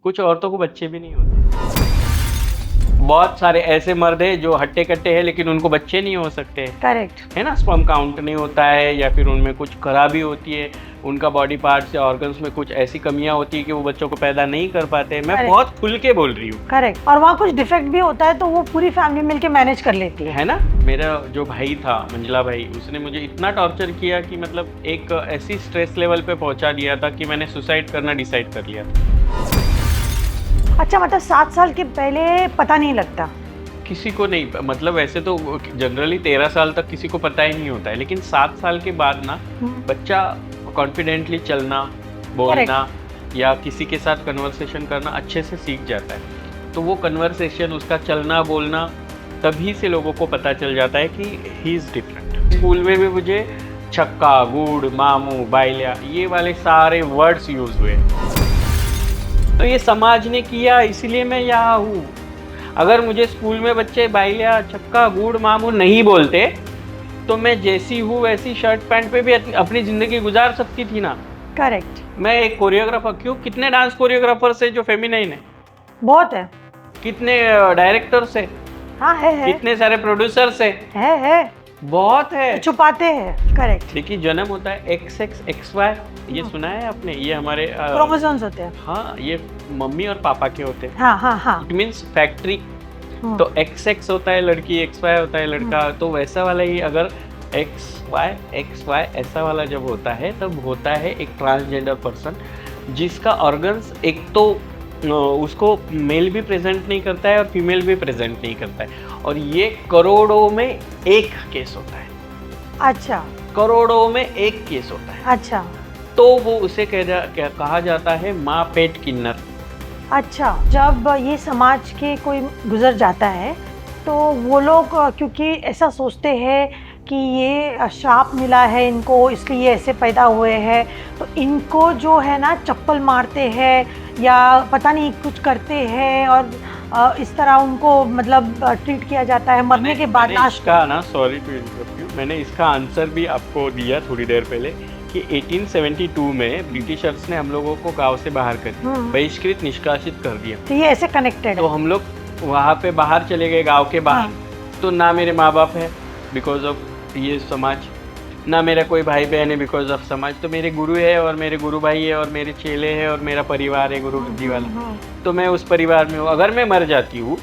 कुछ औरतों को बच्चे भी नहीं होते। बहुत सारे ऐसे मर्द हैं जो हट्टे-कट्टे हैं लेकिन उनको बच्चे नहीं हो सकते, करेक्ट। है ना? स्पर्म काउंट नहीं होता है या फिर उनमें कुछ खराबी होती है, उनका बॉडी पार्ट्स या ऑर्गन्स में कुछ ऐसी कमियाँ होती हैं कि वो बच्चों को पैदा नहीं कर पाते। मैं Correct. बहुत खुल के बोल रही हूँ, करेक्ट, और वहाँ कुछ डिफेक्ट भी होता है तो वो पूरी फैमिली मिलके मैनेज कर लेती है। है ना? मेरा जो भाई था, मंझला भाई, उसने मुझे इतना टॉर्चर किया कि मतलब एक ऐसी स्ट्रेस लेवल पे पहुँचा दिया था कि मैंने सुसाइड करना डिसाइड कर लिया था। अच्छा, मतलब 7 साल के पहले पता नहीं लगता। किसी को नहीं, मतलब वैसे तो जनरली 13 साल तक किसी को पता ही नहीं होता है, लेकिन 7 साल के बाद ना बच्चा कॉन्फिडेंटली चलना, बोलना या किसी के साथ कन्वर्सेशन करना अच्छे से सीख जाता है। तो वो कन्वर्सेशन, उसका चलना बोलना, तभी से लोगों को पता चल जाता है कि ही इज़ डिफरेंट। स्कूल में भी मुझे छक्का, गुड़, मामू, बाइलिया ये वाले सारे वर्ड्स यूज़ हुए। तो ये समाज ने किया, इसलिए मैं यहाँ हूँ। अगर मुझे स्कूल में बच्चे बाइलिया, छक्का, गुड़, मामू नहीं बोलते तो मैं जैसी हूँ वैसी शर्ट पैंट पे भी अपनी ज़िंदगी गुजार सकती थी ना। करेक्ट। मैं एक कोरियोग्राफर, क्यों, कितने डांस कोरियोग्राफर्स है जो फेमिनाइन है, बहुत है। कितने डायरेक्टर्स है, हाँ, है। कितने सारे प्रोड्यूसर्स है। बहुत है। तो छुपाते हैं। करेक्ट। देखिए, जन्म होता है XX XY, ये सुना है आपने? ये हमारे क्रोमोसोम्स होते हैं। हाँ, ये मम्मी और पापा के होते हैं। हाँ। It means factory. तो XX होता है लड़की, XY होता है लड़का। तो वैसा वाला ही अगर XY ऐसा वाला जब होता है तब होता है एक ट्रांसजेंडर पर्सन, जिसका ऑर्गन्स एक तो उसको मेल भी प्रेजेंट नहीं करता है और फीमेल भी प्रेजेंट नहीं करता है, और ये करोड़ों में एक केस होता है। अच्छा। करोड़ों में एक केस होता है। अच्छा। तो वो उसे कहा जाता है माँ पेट किन्नर। अच्छा, जब ये समाज के कोई गुजर जाता है तो वो लोग क्योंकि ऐसा सोचते हैं कि ये श्राप मिला है इनको, इसलिए ऐसे पैदा हुए हैं, तो इनको जो है ना चप्पल मारते हैं या पता नहीं कुछ करते हैं, और इस तरह उनको मतलब ट्रीट किया जाता है मरने के बाद। इसका ना, सॉरी टू इंटरप्ट यू, मैंने इसका आंसर भी आपको दिया थोड़ी देर पहले कि 1872 में ब्रिटिशर्स ने हम लोगों को गांव से बाहर कर दिया, बहिष्कृत, निष्कासित कर दिया। तो ये ऐसे कनेक्टेड तो हम लोग वहाँ पे बाहर चले गए, गांव के बाहर। तो ना मेरे माँ बाप है बिकॉज ऑफ ये समाज, ना मेरा कोई भाई बहन है बिकॉज ऑफ समाज। तो मेरे गुरु है और मेरे गुरु भाई है और मेरे चेले हैं और मेरा परिवार है गुरु जी वाला। तो मैं उस परिवार में हूँ। अगर मैं मर जाती हूँ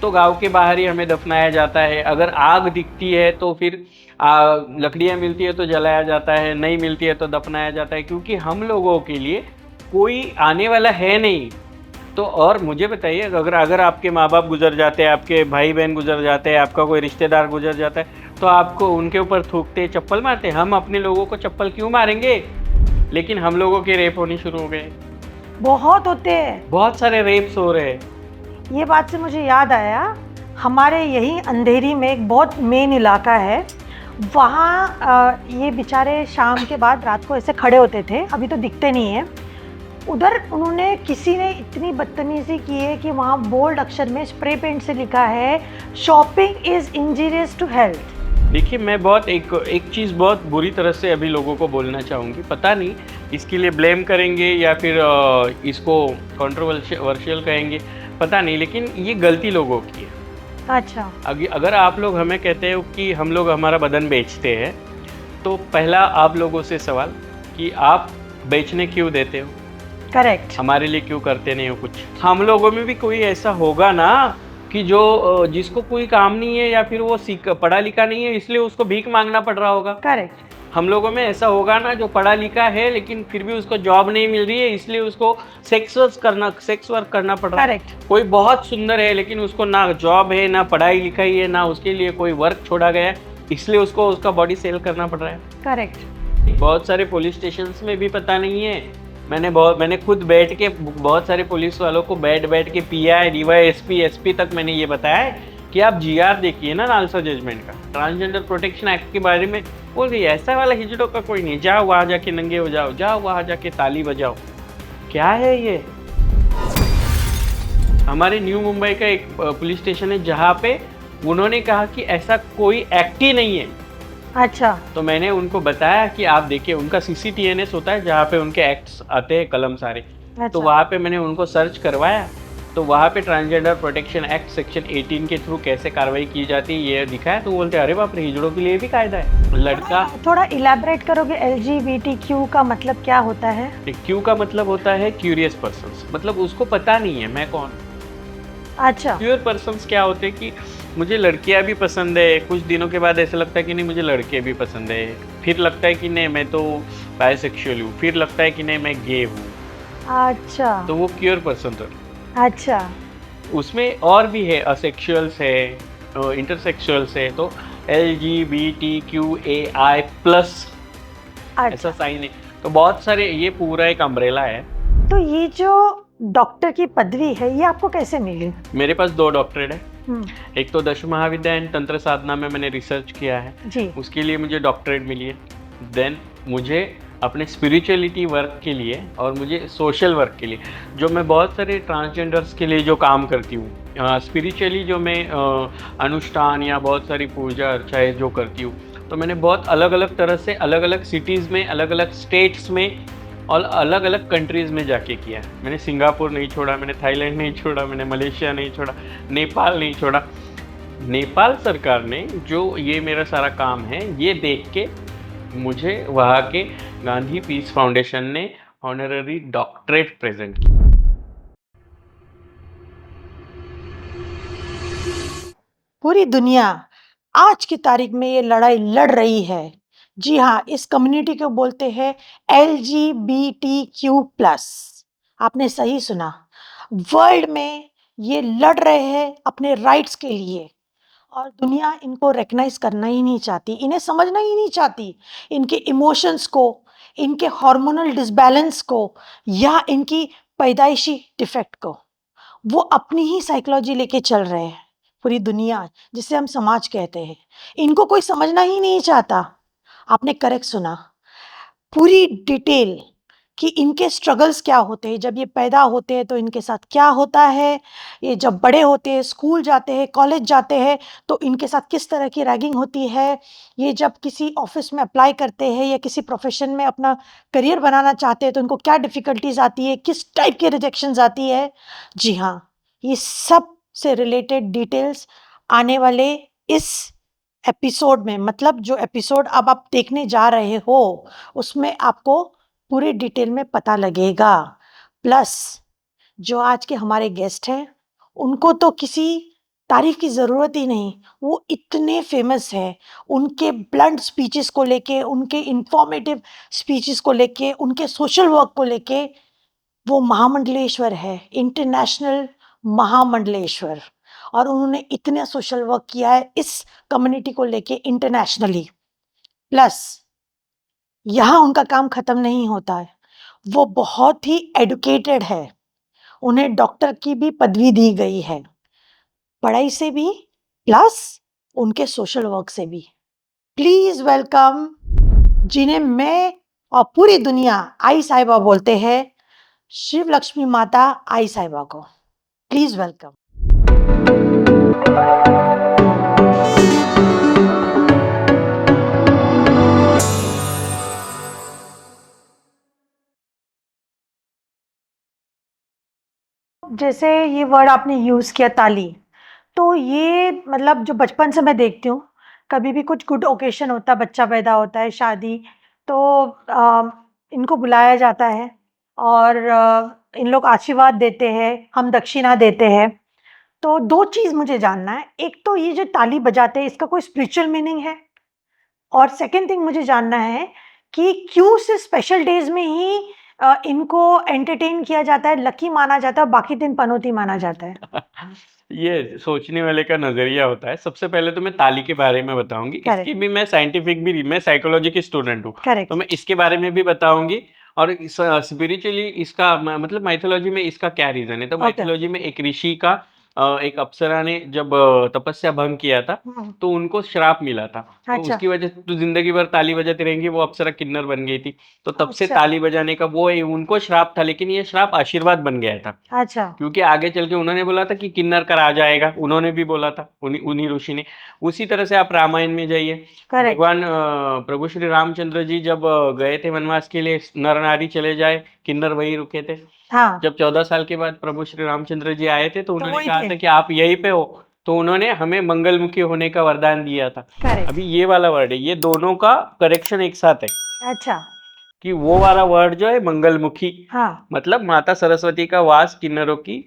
तो गांव के बाहर ही हमें दफनाया जाता है। अगर आग दिखती है तो फिर लकड़ियाँ मिलती है तो जलाया जाता है, नहीं मिलती है तो दफनाया जाता है, क्योंकि हम लोगों के लिए कोई आने वाला है नहीं। तो और मुझे बताइए, अगर आपके माँ बाप गुजर जाते हैं, आपके भाई बहन गुजर जाते हैं, आपका कोई रिश्तेदार गुजर जाता है, तो आपको उनके ऊपर थूकते, चप्पल मारते? हम अपने लोगों को चप्पल क्यों मारेंगे? लेकिन हम लोगों के रेप होने शुरू हो गए। बहुत होते हैं, बहुत सारे रेप्स हो रहे हैं। ये बात से मुझे याद आया, हमारे यही अंधेरी में एक बहुत मेन इलाका है, वहाँ ये बेचारे शाम के बाद रात को ऐसे खड़े होते थे, अभी तो दिखते नहीं है। उधर उन्होंने, किसी ने इतनी बदतमीजी की है कि वहाँ बोल्ड अक्षर में स्प्रे पेंट से लिखा है, shopping is injurious to health. देखिए, मैं बहुत एक चीज़ बहुत बुरी तरह से अभी लोगों को बोलना चाहूँगी, पता नहीं इसके लिए ब्लेम करेंगे या फिर इसको कंट्रोवर्शियल कहेंगे, पता नहीं, लेकिन ये गलती लोगों की है। अच्छा। अगर आप लोग हमें कहते हो कि हम लोग हमारा बदन बेचते हैं, तो पहला आप लोगों से सवाल कि आप बेचने क्यों देते हो? करेक्ट। हमारे लिए क्यों करते नहीं हो कुछ? हम लोगों में भी कोई ऐसा होगा ना कि जो जिसको कोई काम नहीं है या फिर वो पढ़ा लिखा नहीं है, इसलिए उसको भीख मांगना पड़ रहा होगा। करेक्ट। हम लोगों में ऐसा होगा ना जो पढ़ा लिखा है लेकिन फिर भी उसको जॉब नहीं मिल रही है, इसलिए उसको सेक्स वर्क करना पड़ रहा है। करेक्ट। कोई बहुत सुंदर है लेकिन उसको ना जॉब है, ना पढ़ाई लिखाई है, ना उसके लिए कोई वर्क छोड़ा गया है, इसलिए उसको उसका बॉडी सेल करना पड़ रहा है। करेक्ट। बहुत सारे पुलिस स्टेशंस में भी पता नहीं है। मैंने खुद बैठ के बहुत सारे पुलिस वालों को बैठ के PI, DYSP, SP तक मैंने ये बताया है कि आप GR देखिए ना, नालसा जजमेंट का, ट्रांसजेंडर प्रोटेक्शन एक्ट के बारे में बोल रही है, ऐसा वाला हिजड़ों का कोई नहीं, जाओ वहाँ जाके नंगे हो जाओ, जाओ वहाँ जाके ताली बजाओ। क्या है ये? हमारे न्यू मुंबई का एक पुलिस स्टेशन है जहाँ पे उन्होंने कहा कि ऐसा कोई एक्ट ही नहीं है। अच्छा। तो मैंने उनको बताया कि आप देखिए, उनका CCTNS होता है जहाँ पे उनके एक्ट्स आते हैं, कलम सारे, तो अच्छा। वहाँ पे मैंने उनको सर्च करवाया, तो वहाँ पे ट्रांसजेंडर प्रोटेक्शन एक्ट सेक्शन 18 के थ्रू कैसे कार्रवाई की जाती है ये दिखाया, तो बोलते अरे बाप रे, हिजड़ों के लिए भी कायदा है। लड़का, थोड़ा इलैबोरेट करोगे, LGBTQ का मतलब क्या होता है? क्यू का मतलब होता है क्यूरियस पर्सन्स, मतलब उसको पता नहीं है मैं कौन। अच्छा। क्यूर पर्सन्स क्या होते हैं कि मुझे लड़कियां भी पसंद है, कुछ दिनों के बाद ऐसा लगता है कि नहीं मुझे लड़के भी पसंद है, फिर लगता है कि नहीं मैं तो बायसेक्सुअल हूँ, फिर लगता है कि नहीं मैं गे हूँ, अच्छा। तो वो क्यूर पर्सन होता है। अच्छा। उसमें और भी है, असेक्सुअल्स है, इंटरसेक्सुअल्स है, तो LGBTQAI+ ऐसा अच्छा। साइन है। तो बहुत सारे, ये पूरा एक अम्ब्रेला है। तो ये जो डॉक्टर की पदवी है ये आपको कैसे मिली? मेरे पास 2 डॉक्टरेट है। हम्म। एक तो दश महाविद्यालय तंत्र साधना में मैंने रिसर्च किया है, जी। उसके लिए मुझे डॉक्टरेट मिली है। देन मुझे अपने स्पिरिचुअलिटी वर्क के लिए और मुझे सोशल वर्क के लिए, जो मैं बहुत सारे ट्रांसजेंडर्स के लिए जो काम करती हूँ, स्पिरिचुअली जो मैं अनुष्ठान या बहुत सारी पूजा अर्चाएँ जो करती हूँ, तो मैंने बहुत अलग अलग तरह से अलग अलग सिटीज़ में, अलग अलग स्टेट्स में और अलग अलग कंट्रीज़ में जाके किया है। मैंने सिंगापुर नहीं छोड़ा, मैंने थाईलैंड नहीं छोड़ा, मैंने मलेशिया नहीं छोड़ा, नेपाल नहीं छोड़ा। नेपाल सरकार ने जो ये मेरा सारा काम है ये देख के मुझे वहाँ के गांधी पीस फाउंडेशन ने ऑनररी डॉक्टरेट प्रेजेंट की। पूरी दुनिया आज की तारीख में ये लड़ाई लड़ रही है। जी हाँ, इस कम्युनिटी को बोलते हैं LGBTQ+। आपने सही सुना। वर्ल्ड में ये लड़ रहे हैं अपने राइट्स के लिए, और दुनिया इनको रिकग्नाइज करना ही नहीं चाहती, इन्हें समझना ही नहीं चाहती। इनके इमोशंस को, इनके हार्मोनल डिसबैलेंस को, या इनकी पैदाइशी डिफेक्ट को वो अपनी ही साइकोलॉजी लेके चल रहे हैं। पूरी दुनिया, जिसे हम समाज कहते हैं, इनको कोई समझना ही नहीं चाहता। आपने करेक्ट सुना। पूरी डिटेल कि इनके स्ट्रगल्स क्या होते हैं, जब ये पैदा होते हैं तो इनके साथ क्या होता है, ये जब बड़े होते हैं, स्कूल जाते हैं, कॉलेज जाते हैं, तो इनके साथ किस तरह की रैगिंग होती है, ये जब किसी ऑफिस में अप्लाई करते हैं या किसी प्रोफेशन में अपना करियर बनाना चाहते हैं तो इनको क्या डिफ़िकल्टीज आती है, किस टाइप के रिजेक्शंस आती है। जी हाँ, ये सब से रिलेटेड डिटेल्स आने वाले इस एपिसोड में, मतलब जो एपिसोड अब आप देखने जा रहे हो उसमें आपको पूरी डिटेल में पता लगेगा। प्लस जो आज के हमारे गेस्ट हैं उनको तो किसी तारीफ की ज़रूरत ही नहीं, वो इतने फेमस हैं। उनके ब्लंट स्पीचेस को लेके, उनके इंफॉर्मेटिव स्पीचेस को लेके, उनके सोशल वर्क को लेके वो महामंडलेश्वर है, इंटरनेशनल महामंडलेश्वर। और उन्होंने इतना सोशल वर्क किया है इस कम्युनिटी को लेके इंटरनेशनली। प्लस यहाँ उनका काम खत्म नहीं होता है, वो बहुत ही एडुकेटेड है, उन्हें डॉक्टर की भी पदवी दी गई है, पढ़ाई से भी प्लस उनके सोशल वर्क से भी। प्लीज वेलकम, जिन्हें मैं और पूरी दुनिया आई साहिबा बोलते हैं, शिव लक्ष्मी माता आई साहिबा को। Please welcome. जैसे ये वर्ड आपने यूज़ किया ताली, तो ये मतलब जो बचपन से मैं देखती हूँ, कभी भी कुछ गुड ओकेशन होता है, बच्चा पैदा होता है, शादी, तो इनको बुलाया जाता है और इन लोग आशीर्वाद देते हैं, हम दक्षिणा देते हैं। तो 2 चीज़ मुझे जानना है, एक तो ये जो ताली बजाते हैं इसका कोई स्पिरिचुअल मीनिंग है? और सेकंड थिंग मुझे जानना है कि क्यों सिर्फ स्पेशल डेज में ही इनको एंटरटेन किया जाता है, लकी माना जाता है और बाकी दिन पनौती माना जाता है? ये सोचने वाले का नजरिया होता है। सबसे पहले तो मैं ताली के बारे में बताऊंगी, इसकी करेक्ट। भी मैं साइंटिफिक भी, मैं साइकोलॉजी की स्टूडेंट हूँ, तो करेक्ट। मैं इसके बारे में भी बताऊंगी। और स्पिरिचुअली इसका मतलब माइथोलॉजी में इसका क्या रीजन है, तो ओके। माइथोलॉजी में एक ऋषि का, एक अप्सरा ने जब तपस्या भंग किया था, तो उनको श्राप मिला था। तो अच्छा। उसकी वजह से तो जिंदगी भर ताली बजाती रहेंगी, वो अप्सरा किन्नर बन गई थी। तो तब से अच्छा। ताली बजाने का वो उनको श्राप था, लेकिन ये श्राप आशीर्वाद बन गया था। अच्छा। क्योंकि आगे चल के उन्होंने बोला था कि किन्नर का राजा आएगा, उन्होंने भी बोला था, उन्हीं उन्हीं ऋषि ने। उसी तरह से आप रामायण में जाइए, करेक्ट। भगवान प्रभु श्री रामचंद्र जी जब गए थे वनवास के लिए, नर नारी चले जाए, किन्नर वही रुके थे। हाँ, जब 14 साल के बाद प्रभु श्री रामचंद्र जी आए थे तो तो उन्होंने वही कहा थे। था कि आप यहीं पे हो, तो उन्होंने हमें मंगलमुखी होने का वरदान दिया था। करेक्ट। अभी ये वाला वर्ड है, ये दोनों का करेक्शन एक साथ है अच्छा। कि वो वाला वर्ड जो है मंगलमुखी, हाँ, मतलब माता सरस्वती का वास किन्नरों की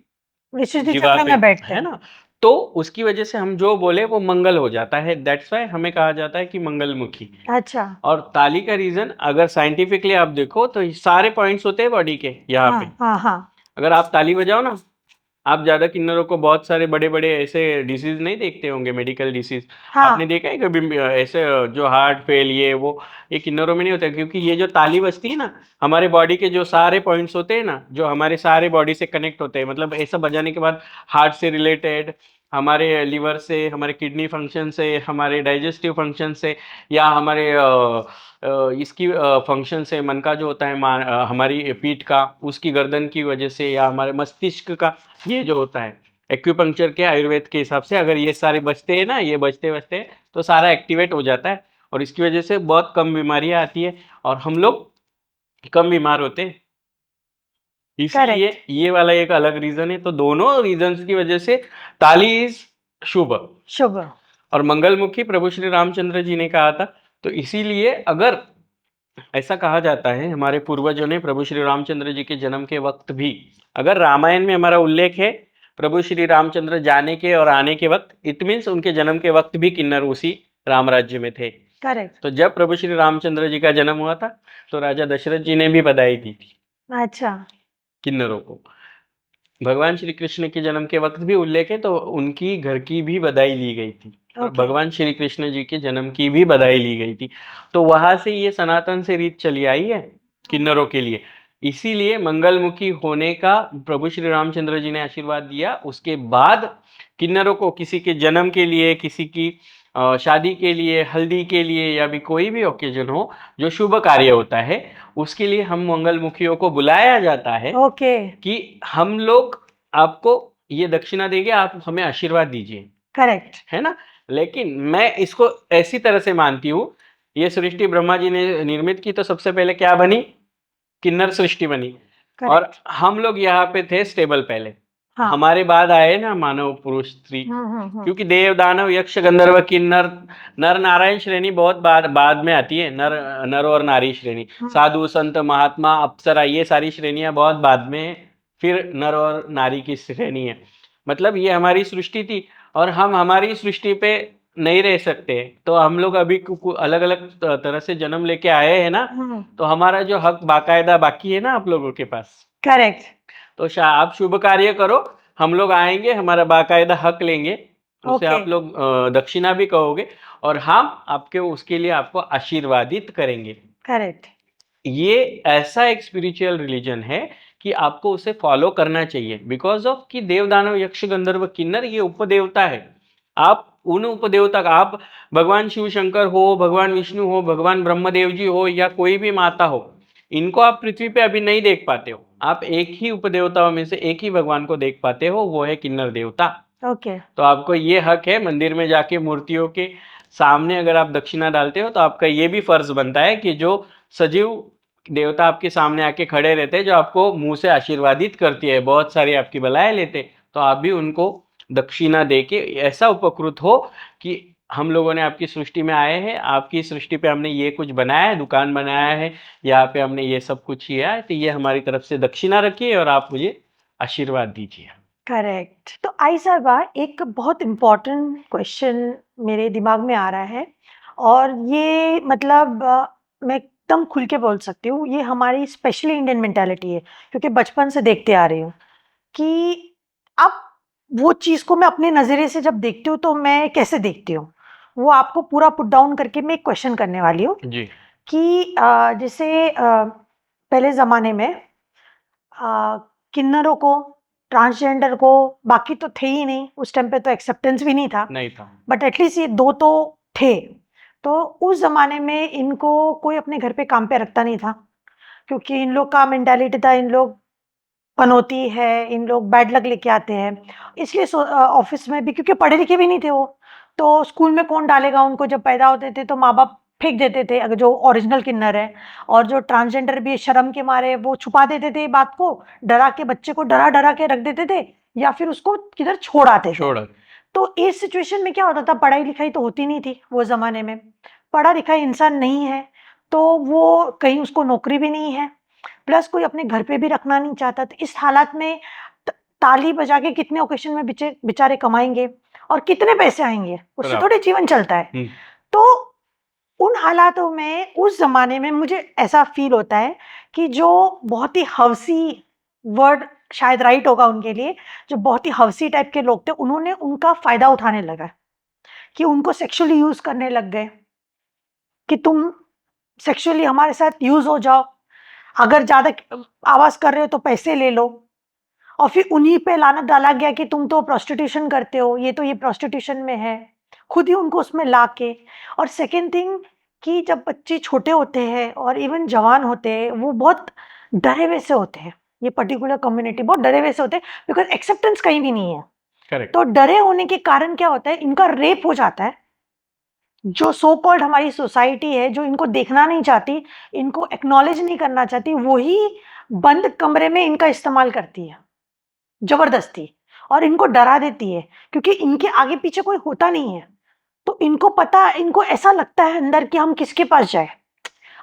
विशुद्धि जीवा चक्र पे, में बैठते है हैं। ना? तो उसकी वजह से हम जो बोले वो मंगल हो जाता है, दैट्स वाई हमें कहा जाता है कि मंगलमुखी। अच्छा। और ताली का रीजन अगर साइंटिफिकली आप देखो तो ये सारे पॉइंट्स होते हैं बॉडी के यहाँ हाँ, पे। हाँ, हाँ, अगर आप ताली बजाओ ना, आप ज्यादा किन्नरों को बहुत सारे बड़े बड़े ऐसे डिसीज नहीं देखते होंगे, मेडिकल डिसीज। आपने हाँ। देखा है कभी ऐसे जो हार्ट फेल ये किन्नरों में नहीं होता, क्योंकि ये जो ताली बजती है ना, हमारे बॉडी के जो सारे पॉइंट्स होते हैं ना, जो हमारे सारे बॉडी से कनेक्ट होते हैं, मतलब ऐसा बजाने के बाद हार्ट से रिलेटेड, हमारे लिवर से, हमारे किडनी फंक्शन से, हमारे डाइजेस्टिव फंक्शन से, या हमारे इसकी फंक्शन से, मन का जो होता है हमारी पीठ का, उसकी गर्दन की वजह से, या हमारे मस्तिष्क का ये जो होता है, एक्यूपंक्चर के आयुर्वेद के हिसाब से अगर ये सारे बचते हैं ना, ये बचते बचते तो सारा एक्टिवेट हो जाता है, और इसकी वजह से बहुत कम बीमारियां आती है और हम लोग कम बीमार होते हैं। इसलिए करेक्ट। ये वाला एक अलग रीजन है, तो दोनों रीजंस की वजह से ताली इज शुभ। शुभ। और मंगलमुखी प्रभु श्री रामचंद्र जी ने कहा था, तो इसीलिए अगर ऐसा कहा जाता है, हमारे पूर्वजों ने प्रभु श्री रामचंद्र जी के जन्म के वक्त भी, अगर रामायण में हमारा उल्लेख है प्रभु श्री रामचंद्र जाने के और आने के वक्त, इट मीन्स उनके जन्म के वक्त भी किन्नर उसी राम राज्य में थे। करेक्ट। तो जब प्रभु श्री रामचंद्र जी का जन्म हुआ था तो राजा दशरथ जी ने भी बधाई दी थी अच्छा। किन्नरों को। भगवान श्री कृष्ण के जन्म के वक्त भी उल्लेख है, तो उनकी घर की भी बधाई ली गई थी, और ओके। भगवान श्री कृष्ण जी के जन्म की भी बधाई ली गई थी। तो वहां से ये सनातन से रीत चली आई है किन्नरों के लिए। इसीलिए मंगलमुखी होने का प्रभु श्री रामचंद्र जी ने आशीर्वाद दिया। उसके बाद किन्नरों को किसी के जन्म के लिए, किसी की शादी के लिए, हल्दी के लिए, या भी कोई भी ओकेजन हो जो शुभ कार्य होता है, उसके लिए हम मंगलमुखियों को बुलाया जाता है ओके। कि हम लोग आपको ये दक्षिणा देंगे, आप हमें आशीर्वाद दीजिए, करेक्ट। है ना? लेकिन मैं इसको ऐसी तरह से मानती हूँ, ये सृष्टि ब्रह्मा जी ने निर्मित की तो सबसे पहले क्या बनी? किन्नर सृष्टि बनी। और करेक्ट। हम लोग यहाँ पे थे स्टेबल पहले, हाँ। हमारे बाद आए ना मानव, पुरुष, स्त्री। क्योंकि देव, दानव, यक्ष, गंधर्व, किन्नर, नर नारायण श्रेणी बहुत बाद बाद में आती है। नर नर और नारी श्रेणी, साधु, संत, महात्मा, अप्सरा, ये सारी श्रेणियां बहुत बाद में, फिर नर और नारी की श्रेणी है। मतलब ये हमारी सृष्टि थी, और हम हमारी सृष्टि पे नहीं रह सकते, तो हम लोग अभी अलग अलग तरह से जन्म लेके आए हैं ना, तो हमारा जो हक बाकायदा बाकी है ना आप लोगों के पास। करेक्ट। तो आप शुभ कार्य करो, हम लोग आएंगे, हमारा बाकायदा हक लेंगे, उसे ओके। आप लोग दक्षिणा भी कहोगे, और हम आपके उसके लिए आपको आशीर्वादित करेंगे। करेक्ट। ये ऐसा एक स्पिरिचुअल रिलीजन है कि आपको उसे फॉलो करना चाहिए, बिकॉज ऑफ कि देव, दानव, यक्ष, गंधर्व, किन्नर ये उपदेवता है। आप उन उपदेवता का, आप भगवान शिव शंकर हो, भगवान विष्णु हो, भगवान ब्रह्मदेव जी हो, या कोई भी माता हो, इनको आप पृथ्वी पे अभी नहीं देख पाते हो। आप एक ही उपदेवताओं में से एक ही भगवान को देख पाते हो, वो है किन्नर देवता। ओके। तो आपको ये हक है, मंदिर में जाके मूर्तियों के सामने अगर आप दक्षिणा डालते हो तो आपका ये भी फर्ज बनता है कि जो सजीव देवता आपके सामने आके खड़े रहते हैं, जो आपको मुंह से आशीर्वादित करती है, बहुत सारी आपकी बलाएं लेते, तो आप भी उनको दक्षिणा दे के ऐसा उपकृत हो कि हम लोगों ने आपकी सृष्टि में आए हैं, आपकी सृष्टि पे हमने ये कुछ बनाया है, दुकान बनाया है, यहाँ पे हमने ये सब कुछ किया है, तो ये हमारी तरफ से दक्षिणा रखिए और आप मुझे आशीर्वाद दीजिए। करेक्ट। तो आई साहबा, एक बहुत इम्पोर्टेंट क्वेश्चन मेरे दिमाग में आ रहा है, और ये मतलब मैं एकदम खुल के बोल सकती हूँ, ये हमारी स्पेशली इंडियन मेंटालिटी है, क्योंकि बचपन से देखते आ रही हूँ कि अब वो चीज़ को मैं अपने नज़रिए से जब देखती हूँ तो मैं कैसे देखती हूँ, वो आपको पूरा पुट डाउन करके मैं एक क्वेश्चन करने वाली हूँ जी। कि जैसे पहले ज़माने में किन्नरों को, ट्रांसजेंडर को, बाकी तो थे ही नहीं, उस टाइम पे तो एक्सेप्टेंस भी नहीं था, नहीं था। बट एटलीस्ट ये 2 तो थे। तो उस ज़माने में इनको कोई अपने घर पे काम पे रखता नहीं था, क्योंकि इन लोग का मेंटालिटी था, इन लोग पनौती है, इन लोग बैड लक लेके आते हैं। इसलिए ऑफ़िस में भी, क्योंकि पढ़े लिखे भी नहीं थे वो, तो स्कूल में कौन डालेगा उनको, जब पैदा होते थे तो माँ-बाप फेंक देते थे, अगर जो ओरिजिनल किन्नर है, और जो ट्रांसजेंडर भी शर्म के मारे वो छुपा देते थे बात को, डरा के बच्चे को डरा डरा के रख देते थे, या फिर उसको किधर छोड़ आते थे। छोड़ा। तो इस सिचुएशन में क्या होता था, पढ़ाई लिखाई तो होती नहीं थी वो जमाने में, पढ़ा लिखा इंसान नहीं है, तो वो कहीं उसको नौकरी भी नहीं है, प्लस कोई अपने घर पे भी रखना नहीं चाहता। तो इस हालात में ताली बजा के कितने ओकेशन में बेचारे कमाएंगे और कितने पैसे आएंगे, उससे बराबर। थोड़े जीवन चलता है। तो उन हालातों में उस ज़माने में मुझे ऐसा फ़ील होता है कि जो बहुत ही हवसी, वर्ड शायद राइट होगा उनके लिए, जो बहुत ही हवसी टाइप के लोग थे, उन्होंने उनका फ़ायदा उठाने लगा, कि उनको सेक्सुअली यूज़ करने लग गए, कि तुम सेक्सुअली हमारे साथ यूज़ हो जाओ, अगर ज़्यादा आवाज़ कर रहे हो तो पैसे ले लो। और फिर उन्हीं पे लानत डाला गया कि तुम तो प्रोस्टिट्यूशन करते हो, ये तो ये प्रोस्टिट्यूशन में है, खुद ही उनको उसमें ला के। और सेकेंड थिंग, कि जब बच्चे छोटे होते हैं और इवन जवान होते हैं, वो बहुत डरे हुए से होते हैं, ये पर्टिकुलर कम्युनिटी बहुत डरे हुए से होते हैं, बिकॉज एक्सेप्टेंस कहीं भी नहीं है। करेक्ट। तो डरे होने के कारण क्या होता है, इनका रेप हो जाता है। जो सो कॉल्ड हमारी सोसाइटी है, जो इनको देखना नहीं चाहती, इनको एक्नॉलेज नहीं करना चाहती, वही बंद कमरे में इनका इस्तेमाल करती है जबरदस्ती, और इनको डरा देती है, क्योंकि इनके आगे पीछे कोई होता नहीं है। तो इनको पता, इनको ऐसा लगता है अंदर कि हम किसके पास जाए,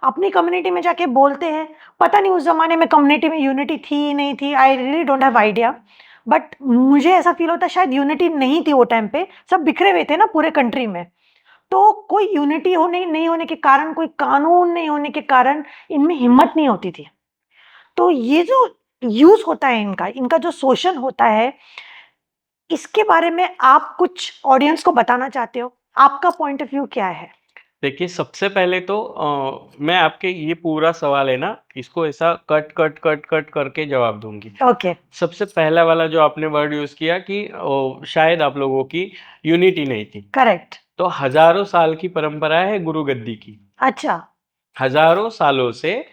अपनी कम्युनिटी में जाके बोलते हैं। पता नहीं उस जमाने में कम्युनिटी में यूनिटी थी नहीं थी, I really don't have idea, but मुझे ऐसा फील होता है शायद यूनिटी नहीं थी वो टाइम पे, सब बिखरे हुए थे ना पूरे कंट्री में। तो कोई यूनिटी होने नहीं होने के कारण, कोई कानून नहीं होने के कारण इनमें हिम्मत नहीं होती थी। तो ये जो यूज होता है इनका, इनका जो शोषण होता है, इसके बारे में आप कुछ ऑडियंस को बताना चाहते हो? आपका पॉइंट ऑफ व्यू क्या है? देखिए, सबसे पहले तो मैं आपके ये पूरा सवाल है ना, इसको ऐसा कट कट कट कट करके जवाब दूंगी। ओके। सबसे पहला वाला जो आपने वर्ड यूज किया कि शायद आप लोगों की यूनिटी नहीं थी, करेक्ट। तो हजारों साल की परंपरा है गुरु गद्दी की। अच्छा। हजारों सालों से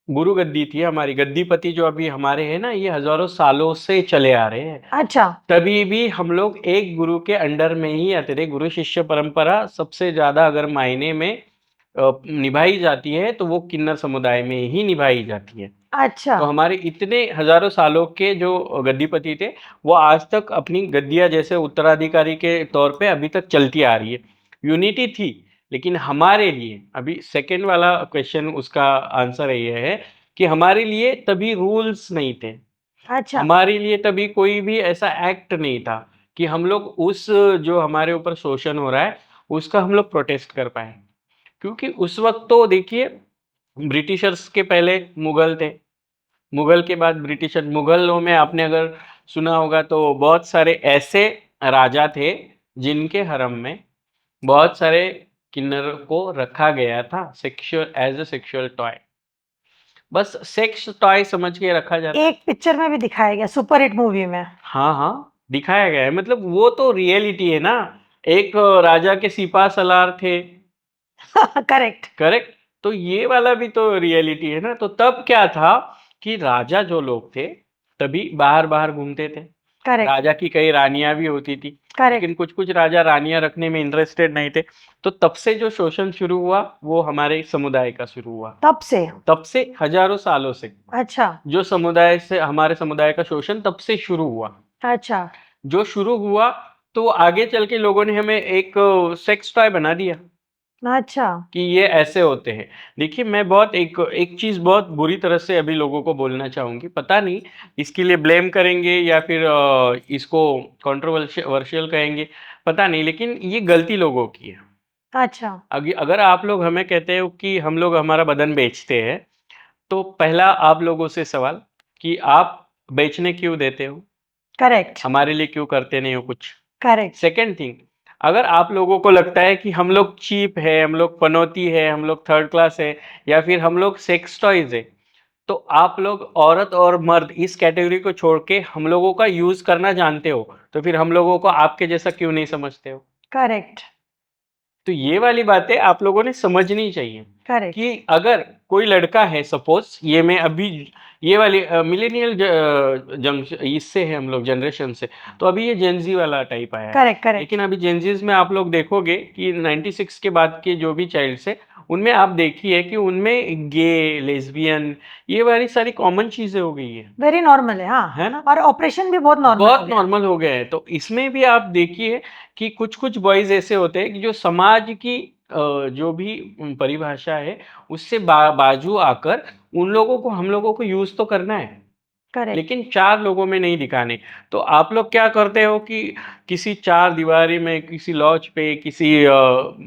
गुरु गद्दी थी हमारी, गद्दीपति जो अभी हमारे हैं ना, ये हजारों सालों से चले आ रहे हैं। अच्छा। तभी भी हम लोग एक गुरु के अंडर में ही आते थे। गुरु शिष्य परंपरा सबसे ज्यादा अगर मायने में निभाई जाती है तो वो किन्नर समुदाय में ही निभाई जाती है। अच्छा। तो हमारे इतने हजारों सालों के जो गद्दीपति थे, वो आज तक अपनी गद्दियां जैसे उत्तराधिकारी के तौर पे अभी तक चलती आ रही है। यूनिटी थी, लेकिन हमारे लिए अभी सेकंड वाला क्वेश्चन, उसका आंसर ये है कि हमारे लिए तभी रूल्स नहीं थे। अच्छा। हमारे लिए तभी कोई भी ऐसा एक्ट नहीं था कि हम लोग उस जो हमारे ऊपर शोषण हो रहा है उसका हम लोग प्रोटेस्ट कर पाए। क्योंकि उस वक्त तो देखिए, ब्रिटिशर्स के पहले मुगल थे, मुगल के बाद ब्रिटिशर। मुगलों में आपने अगर सुना होगा तो बहुत सारे ऐसे राजा थे जिनके हरम में बहुत सारे किन्नर को रखा गया था, sexual, as a sexual toy. बस सेक्स टॉय समझ के रखा जाता। एक पिक्चर में भी दिखाया गया, सुपर हिट मूवी में। हाँ हाँ, दिखाया गया है, मतलब वो तो रियलिटी है ना। एक राजा के सिपा सलार थे। करेक्ट। करेक्ट। तो ये वाला भी तो रियलिटी है ना। तो तब क्या था कि राजा जो लोग थे तभी बाहर बाहर घूमते थे। करेक्ट। राजा की कई रानियां भी होती थी, करेक्ट। लेकिन कुछ कुछ राजा रानियां रखने में इंटरेस्टेड नहीं थे। तो तब से जो शोषण शुरू हुआ वो हमारे समुदाय का शुरू हुआ। तब से। तब से हजारों सालों से अच्छा। जो समुदाय से, हमारे समुदाय का शोषण तब से शुरू हुआ। अच्छा। जो शुरू हुआ तो आगे चल के लोगों ने हमें एक सेक्स टॉय बना दिया अच्छा। कि ये ऐसे होते हैं। देखिए, मैं बहुत एक एक चीज़ बहुत बुरी तरह से अभी लोगों को बोलना चाहूँगी, पता नहीं इसके लिए ब्लेम करेंगे या फिर इसको कंट्रोवर्शियल कहेंगे, पता नहीं, लेकिन ये गलती लोगों की है। अच्छा। अगर आप लोग हमें कहते हो कि हम लोग हमारा बदन बेचते हैं, तो पहला आप लोगों से सवाल कि आप बेचने क्यों देते हो? करेक्ट। हमारे लिए क्यों करते नहीं हो कुछ? करेक्ट। सेकंड थिंग, अगर आप लोगों को लगता है कि हम लोग चीप है, हम लोग पनौती है, हम लोग थर्ड क्लास है, या फिर हम लोग सेक्स टॉयज है, तो आप लोग औरत और मर्द इस कैटेगरी को छोड़ के हम लोगों का यूज करना जानते हो, तो फिर हम लोगों को आपके जैसा क्यों नहीं समझते हो? करेक्ट। तो ये वाली बातें आप लोगों ने समझनी चाहिए। करेक्ट कि अगर कोई लड़का है, सपोज ये मैं अभी ये वाली मिलेनियल जंक्शन इससे है हम लोग जनरेशन से, तो अभी ये जेंजी वाला टाइप आया है। करेक्ट करेक्ट लेकिन अभी जेंजीज में आप लोग देखोगे कि 96 के बाद के जो भी चाइल्ड्स है, उनमें आप देखिए कि उनमें गे, लेस्बियन, ये वाली सारी कॉमन चीजें हो गई है वेरी नॉर्मल है है हाँ, ना? और ऑपरेशन भी बहुत नॉर्मल हो बहुत गया। नॉर्मल हो गए हैं। तो इसमें भी आप देखिए कि कुछ कुछ बॉयज ऐसे होते हैं कि जो समाज की जो भी परिभाषा है उससे बाजू आकर उन लोगों को, हम लोगों को यूज तो करना है, करेक्ट लेकिन चार लोगों में नहीं दिखाने। तो आप लोग क्या करते हो कि किसी चार दीवारी में, किसी लॉज पे, किसी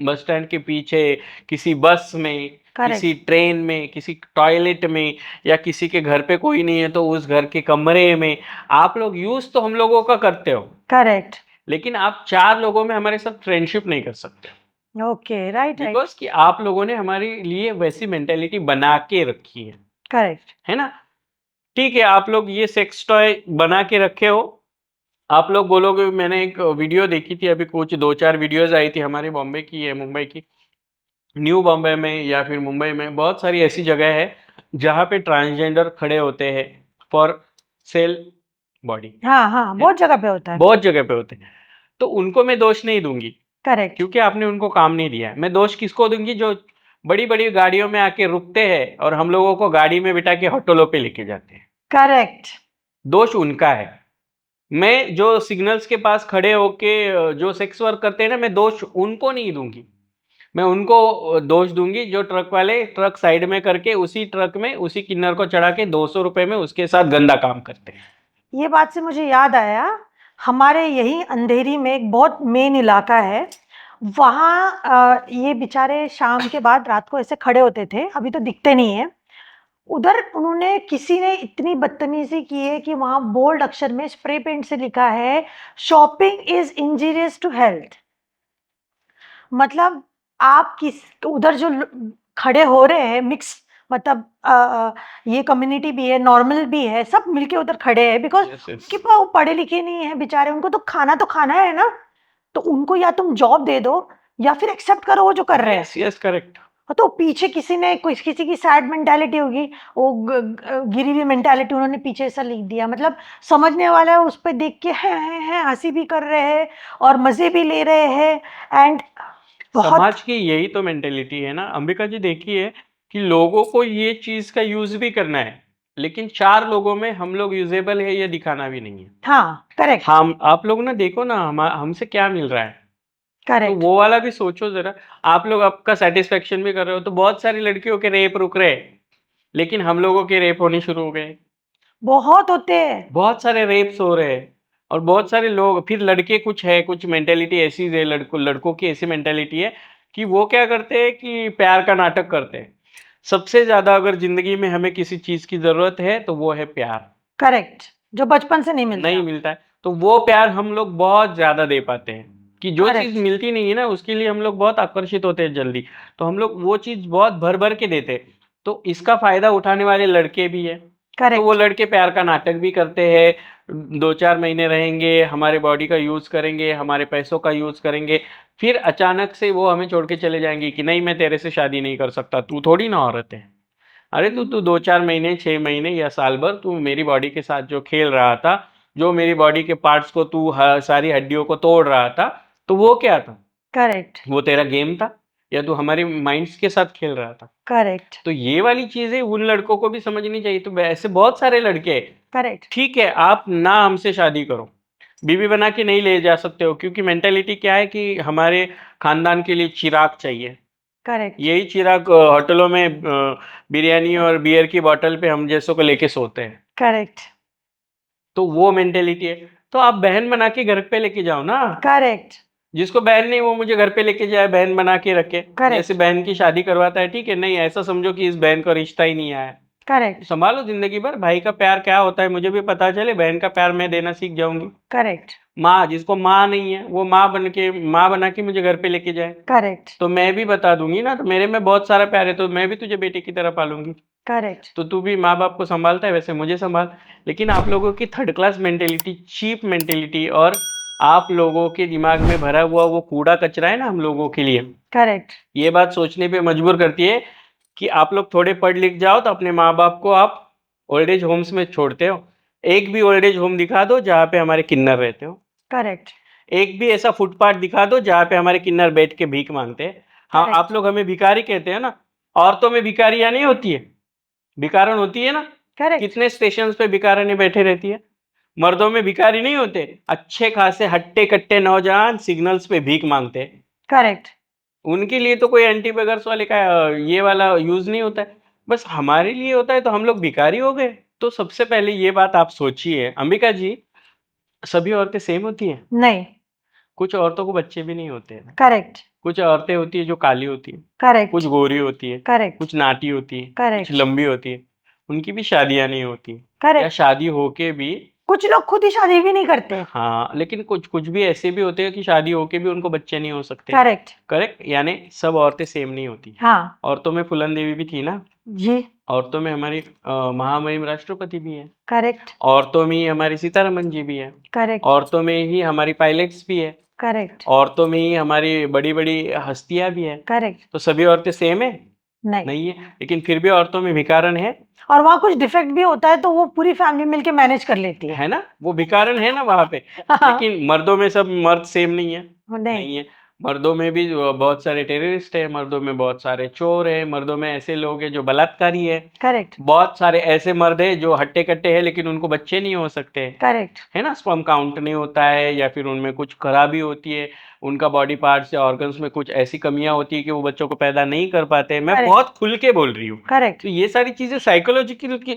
बस स्टैंड के पीछे, किसी बस में, किसी करेक्ट ट्रेन में, किसी टॉयलेट में, या किसी के घर पे कोई नहीं है तो उस घर के कमरे में आप लोग यूज तो हम लोगों का करते हो, करेक्ट लेकिन आप चार लोगों में हमारे साथ फ्रेंडशिप नहीं कर सकते, ओके राइट राइट बिकॉज कि आप लोगों ने हमारे लिए वैसी मेंटेलिटी बना के रखी करेक्ट है ना? ठीक है, आप लोग ये सेक्स टॉय बना के रखे हो। आप लोग बोलोगे, मैंने एक वीडियो देखी थी अभी, कुछ 2-4 वीडियोज़ आई थी हमारे बॉम्बे की या मुंबई की। न्यू बॉम्बे में या फिर मुंबई में बहुत सारी ऐसी जगह है जहाँ पे ट्रांसजेंडर खड़े होते हैं फॉर सेल बॉडी, हाँ हाँ है ना? बहुत जगह पे होता है। बहुत जगह पे होते हैं। तो उनको मैं दोष नहीं दूँगी, करेक्ट क्योंकि आपने उनको काम नहीं दिया है। मैं दोष किसको दूँगी? जो बड़ी-बड़ी गाड़ियों में आके रुकते हैं और हम लोगों को गाड़ी में बिठा के होटलों पे लेके जाते हैं। करेक्ट दोष उनका है। मैं जो सिग्नल्स के पास खड़े होके जो सेक्स वर्क करते हैं ना, मैं दोष उनको नहीं दूंगी। मैं उनको दोष दूंगी जो ट्रक वाले ट्रक साइड में करके उसी ट्रक में उसी किन्नर को चढ़ा के 200 रुपए में उसके साथ गंदा काम करते हैं। ये बात से मुझे याद आया, हमारे यही अंधेरी में एक बहुत मेन इलाका है, वहाँ ये बेचारे शाम के बाद रात को ऐसे खड़े होते थे, अभी तो दिखते नहीं है उधर। उन्होंने, किसी ने इतनी बदतमीजी की है कि वहाँ बोल्ड अक्षर में स्प्रे पेंट से लिखा है, shopping is injurious to health. मतलब आप किस उधर जो खड़े हो रहे हैं मिक्स, मतलब ये कम्युनिटी भी है, नॉर्मल भी है, सब मिलके उधर खड़े हैं, बिकॉज यस यस उनके पास वो पढ़े लिखे नहीं है बेचारे, उनको तो खाना है ना। तो उनको या तुम जॉब दे दो या फिर एक्सेप्ट करो वो जो कर रहे हैं। Yes yes correct. तो पीछे किसी ने, किसी की सैड मेंटालिटी होगी, वो गिरी हुई मेंटालिटी उन्होंने पीछे ऐसा लिख दिया। मतलब समझने वाला है उस पर देख के है हंसी भी कर रहे हैं और मजे भी ले रहे हैं। एंड बहुत समाज की यही तो मेंटेलिटी है ना अंबिका जी। देखिए कि लोगों को ये चीज का यूज भी करना है, लेकिन चार लोगों में हम लोग यूजेबल है ये दिखाना भी नहीं है। हाँ करेक्ट हम आप लोग ना देखो ना, हमसे क्या मिल रहा है, तो करेक्ट वो वाला भी सोचो जरा। आप लोग आपका सेटिस्फेक्शन भी कर रहे हो, तो बहुत सारी लड़कियों के रेप रुक रहे हैं, लेकिन हम लोगों के रेप होने शुरू हो गए। बहुत होते हैं। बहुत सारे रेप्स हो रहे हैं और बहुत सारे लोग, फिर लड़के कुछ है, कुछ मेंटेलिटी ऐसी है, लड़कों की ऐसी मेंटेलिटी है कि वो क्या करते हैं कि प्यार का नाटक करते हैं। सबसे ज्यादा अगर जिंदगी में हमें किसी चीज की जरूरत है तो वो है प्यार। करेक्ट, जो बचपन से नहीं नहीं मिलता। मिलता है तो वो प्यार हम लोग बहुत ज्यादा दे पाते हैं, कि जो चीज करेक्ट मिलती नहीं है ना उसके लिए हम लोग बहुत आकर्षित होते हैं जल्दी। तो हम लोग वो चीज बहुत भर भर के देते हैं। तो इसका फायदा उठाने वाले लड़के भी है। तो वो करेक्ट लड़के प्यार का नाटक भी करते हैं, 2-4 महीने रहेंगे, हमारे बॉडी का यूज करेंगे, हमारे पैसों का यूज करेंगे, फिर अचानक से वो हमें छोड़ के चले जाएंगे कि नहीं मैं तेरे से शादी नहीं कर सकता, तू थोड़ी ना औरत है। अरे तू तू 2-4 महीने, 6 महीने या साल भर तू मेरी बॉडी के साथ जो खेल रहा था, जो मेरी बॉडी के पार्ट्स को तू सारी हड्डियों को तोड़ रहा था, तो वो क्या था? करेक्ट वो तेरा गेम था या तू हमारे माइंड्स के साथ खेल रहा था? करेक्ट तो ये वाली चीजें उन लड़कों को भी समझनी चाहिए। तो वैसे बहुत सारे लड़के हैं, करेक्ट ठीक है आप ना हमसे शादी करो, बीवी बना के नहीं ले जा सकते हो, क्योंकि मेंटेलिटी क्या है कि हमारे खानदान के लिए चिराग चाहिए। करेक्ट यही चिराग होटलों में बिरयानी और बियर की बोतल पे हम जैसों को लेके सोते हैं। करेक्ट तो वो मेंटेलिटी है। तो आप बहन बना के घर पे लेके जाओ ना। करेक्ट जिसको बहन नहीं वो मुझे घर पे लेके जाए, बहन बना के रखे। करेक्ट जैसे बहन की शादी करवाता है, ठीक है, नहीं ऐसा समझो कि इस बहन का रिश्ता ही नहीं आया। करेक्ट संभालो जिंदगी भर, भाई का प्यार क्या होता है मुझे भी पता चले, बहन का प्यार मैं देना सीख जाऊंगी। करेक्ट माँ, जिसको माँ नहीं है वो माँ बना के मुझे घर पे लेके जाए, करेक्ट तो मैं भी बता दूंगी ना, तो मेरे में बहुत सारा प्यार है तो मैं भी तुझे बेटे की तरह पालूंगी। करेक्ट तो तू भी माँ बाप को संभालता है वैसे मुझे संभाल। लेकिन आप लोगों की third class mentality, cheap mentality, और आप लोगों के दिमाग में भरा हुआ वो कूड़ा कचरा है ना हम लोगों के लिए, करेक्ट ये बात सोचने पे मजबूर करती है कि आप लोग थोड़े पढ़ लिख जाओ तो अपने माँ बाप को आप ओल्ड एज होम्स में छोड़ते हो। एक भी ओल्ड एज होम दिखा दो जहाँ पे हमारे किन्नर रहते हो। करेक्ट। एक भी ऐसा फुटपाथ दिखा दो जहाँ पे हमारे किन्नर बैठ के भीख मांगते हैं। हाँ, आप करेक्ट। लोग हमें भिखारी कहते हैं ना, औरतों में भिखारियाँ नहीं होती है, भिखारन होती है ना। करेक्ट। कितने स्टेशन पे भिखारनें बैठे रहती है। मर्दों में भिखारी नहीं होते, अच्छे खासे हट्टे कट्टे नौजवान सिग्नल्स पे भीख मांगते हैं। करेक्ट। उनके लिए तो कोई एंटी बेगर्स वाले का ये वाला यूज नहीं होता है। बस हमारे लिए होता है तो हम लोग भिखारी हो गए। तो सबसे पहले ये बात आप सोचिए अंबिका जी, सभी औरतें सेम होती हैं? नहीं। कुछ औरतों को बच्चे भी नहीं होते हैं। करेक्ट। कुछ औरतें होती है जो काली होती है, करेक्ट। कुछ गोरी होती है, करेक्ट। कुछ नाटी होती है, कुछ करेक्ट। लंबी होती है। उनकी भी शादियां नहीं होती, या करेक्ट। शादी होके भी। कुछ लोग खुद ही शादी भी नहीं करते। हाँ, लेकिन कुछ कुछ भी ऐसे भी होते हैं कि शादी होके भी उनको बच्चे नहीं हो सकते। करेक्ट। करेक्ट, यानी सब औरतें सेम नहीं होती। हाँ। औरतों में फूलन देवी भी थी ना। जी। औरतों में हमारी महामहिम राष्ट्रपति भी है। करेक्ट। औरतों में ही हमारी सीतारमन जी भी है। करेक्ट। औरतों में ही हमारी पायलट्स भी है। करेक्ट। औरतों में ही हमारी बड़ी बड़ी हस्तियां भी है। करेक्ट। तो सभी औरतें सेम है? नहीं। नहीं है, लेकिन फिर भी औरतों में भिखारन है। और वहाँ कुछ डिफेक्ट भी होता है तो वो पूरी फैमिली मिलके मैनेज कर लेती है। है ना, वो भिखारन है ना वहां पे। हाँ। लेकिन मर्दों में सब मर्द सेम नहीं है। नहीं। नहीं है। मर्दों में भी बहुत सारे टेररिस्ट है, मर्दों में बहुत सारे चोर है, मर्दों में ऐसे लोग हैं जो बलात्कारी है। करेक्ट। बहुत सारे ऐसे मर्द है जो हट्टे कट्टे हैं लेकिन उनको बच्चे नहीं हो सकते। करेक्ट। है ना, स्पर्म काउंट नहीं होता है या फिर उनमें कुछ खराबी होती है। उनका बॉडी पार्ट्स या ऑर्गन्स में कुछ ऐसी कमियां होती है कि वो बच्चों को पैदा नहीं कर पाते हैं। मैं करेक्ट। बहुत खुल के बोल रही हूँ। करेक्ट। तो ये सारी चीजें साइकोलॉजिकल की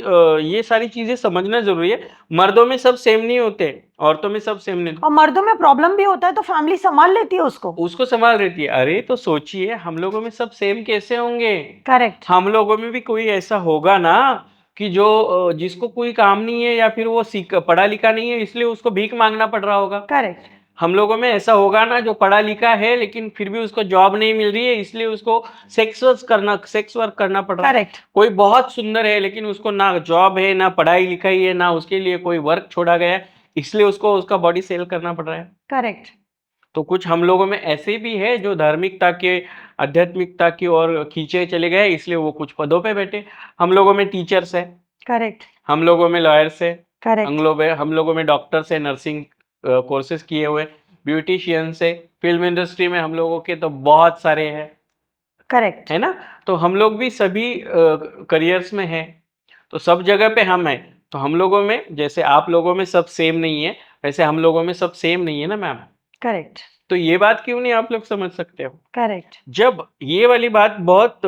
ये सारी चीजें समझना जरूरी है। मर्दों में सब सेम नहीं होते, औरतों में सब सेम नहीं। और मर्दों में प्रॉब्लम भी होता है तो फैमिली संभाल लेती है उसको। उसको संभाल रहती है। अरे तो सोचिए हम लोगों में सब सेम कैसे होंगे? करेक्ट। हम लोगों में भी कोई ऐसा होगा ना कि जो जिसको कोई काम नहीं है या फिर वो सीख पढ़ा लिखा नहीं है इसलिए उसको भीख मांगना पड़ रहा होगा। करेक्ट। हम लोगों में ऐसा होगा ना जो पढ़ा लिखा है लेकिन फिर भी उसको जॉब नहीं मिल रही है इसलिए उसको सेक्स वर्क करना पड़ रहा है। करेक्ट। कोई बहुत सुंदर है लेकिन उसको ना जॉब है ना पढ़ाई लिखाई है ना उसके लिए कोई वर्क छोड़ा गया है इसलिए उसको उसका बॉडी सेल करना पड़ रहा है। करेक्ट। तो कुछ हम लोगों में ऐसे भी है जो धार्मिकता के आध्यात्मिकता की ओर खींचे चले गए इसलिए वो कुछ पदों पे बैठे। हम लोगों में टीचर्स है, करेक्ट। हम लोगों में लॉयर्स है, करेक्ट। हम लोगों में डॉक्टर्स है, नर्सिंग कोर्सेज किए हुए, ब्यूटिशियंस है। फिल्म इंडस्ट्री में हम लोगों के तो बहुत सारे हैं। करेक्ट। है ना। तो हम लोग भी सभी करियर्स में हैं। तो सब जगह पे हम हैं। तो हम लोगों में जैसे आप लोगों में सब सेम नहीं है वैसे हम लोगों में सब सेम नहीं है ना मैम। करेक्ट। तो ये बात क्यों नहीं आप लोग समझ सकते हो? करेक्ट। जब ये वाली बात बहुत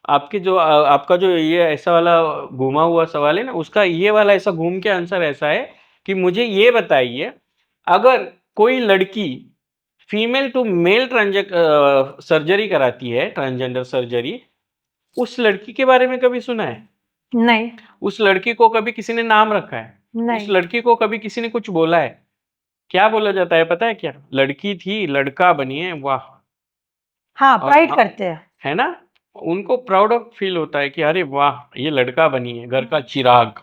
आपके जो आपका जो ये ऐसा वाला घुमा हुआ सवाल है ना उसका ये वाला ऐसा घूम के आंसर ऐसा है कि मुझे ये बताइए, अगर कोई लड़की फीमेल टू मेल सर्जरी कराती है, ट्रांसजेंडर सर्जरी, उस लड़की के बारे में कभी सुना है? नहीं। उस लड़की को कभी किसी ने नाम रखा है? उस नहीं। लड़की को कभी किसी ने कुछ बोला है? क्या बोला जाता है पता है क्या? लड़की थी लड़का बनी है, वाह। हाँ, और प्राइड करते हैं। है ना, उनको प्राउड ऑफ फील होता है कि अरे वाह ये लड़का बनी है, घर का चिराग।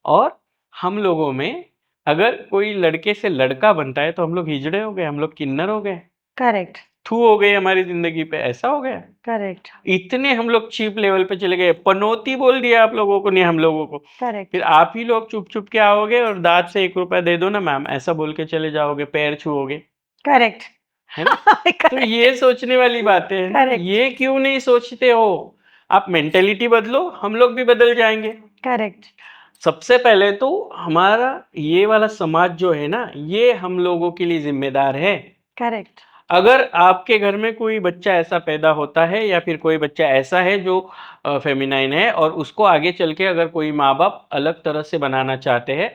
और हम लोगों में अगर कोई लड़के से लड़का बनता है तो हम लोग हिजड़े हो गए, हम लोग किन्नर हो गए, करेक्ट। थू हो गई हमारी जिंदगी पे, ऐसा हो गया। करेक्ट। इतने हम लोग चीप लेवल पे चले गए, पनौती बोल दिया आप लोगों को, नहीं हम लोगों को। करेक्ट। फिर आप ही लोग चुप चुप के आओगे और दांत से 1 रुपया दे दो ना मैम ऐसा बोल के चले जाओगे, पैर छुओगे। करेक्ट। है ना। तो ये सोचने वाली बातें हैं ना, करेक्ट। ये क्यों नहीं सोचते हो? आप मेंटेलिटी बदलो, हम लोग भी बदल जाएंगे। करेक्ट। सबसे पहले तो हमारा ये वाला समाज जो है ना ये हम लोगों के लिए जिम्मेदार है। करेक्ट। अगर आपके घर में कोई बच्चा ऐसा पैदा होता है या फिर कोई बच्चा ऐसा है जो फेमिनाइन है और उसको आगे चल के अगर कोई माँ बाप अलग तरह से बनाना चाहते हैं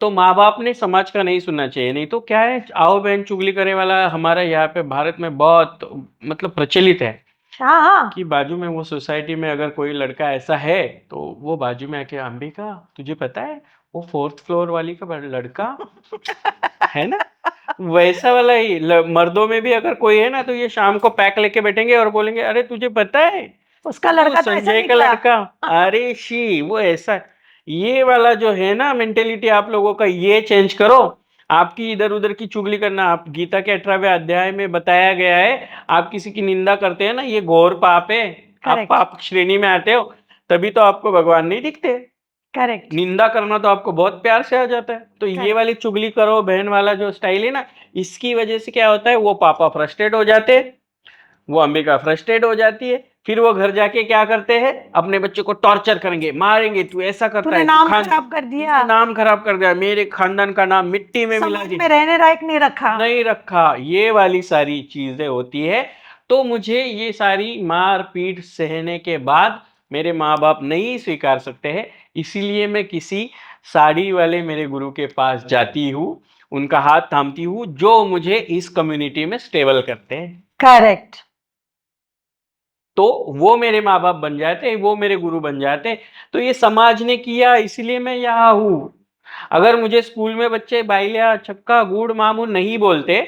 तो माँ बाप ने समाज का नहीं सुनना चाहिए। नहीं तो क्या है, आओ बहन चुगली करे वाला हमारा यहाँ पे भारत में बहुत मतलब प्रचलित है हाँ हाँ। कि बाजू में वो सोसाइटी में अगर कोई लड़का ऐसा है तो वो बाजू में आके, अंबिका तुझे पता है वो 4th फ्लोर वाली का लड़का है ना। वैसा वाला ही मर्दों में भी अगर कोई है ना तो ये शाम को पैक लेके बैठेंगे और बोलेंगे अरे तुझे पता है उसका वो लड़का तो ऐसा संजय का निकला। लड़का, अरे शी वो ऐसा। ये वाला जो है ना मेंटेलिटी आप लोगों का, ये चेंज करो। आपकी इधर उधर की चुगली करना, आप गीता के 18वें अध्याय में बताया गया है, आप किसी की निंदा करते हैं ना ये घोर पाप है। आप करेक्ट पाप श्रेणी में आते हो, तभी तो आपको भगवान नहीं दिखते। करेक्ट निंदा करना तो आपको बहुत प्यार से आ जाता है। तो ये करेक्ट वाली चुगली करो बहन वाला जो स्टाइल है ना, इसकी वजह से क्या होता है, वो पापा फ्रस्ट्रेट हो जाते हैं, वो अंबिका फ्रस्ट्रेट हो जाती है। फिर वो घर जाके क्या करते हैं, अपने बच्चे को टॉर्चर करेंगे, मारेंगे, तू ऐसा करता तूने है, नाम खराब कर दिया, तूने नाम खराब कर दिया, मेरे खानदान का नाम मिट्टी में मिला समाज दिया, में रहने लायक नहीं रखा। नहीं रखा, ये वाली सारी चीजें होती है। तो मुझे ये सारी मार पीट सहने के बाद मेरे माँ बाप नहीं स्वीकार सकते हैं, इसीलिए मैं किसी साड़ी वाले मेरे गुरु के पास जाती हूँ, उनका हाथ थामती हूँ, जो मुझे इस कम्युनिटी में स्टेबल करते हैं। करेक्ट। तो वो मेरे माँ बाप बन जाते हैं, वो मेरे गुरु बन जाते हैं। तो ये समाज ने किया, इसलिए मैं यहाँ हूँ। अगर मुझे स्कूल में बच्चे बाइलिया छक्का गुड़ मामू नहीं बोलते,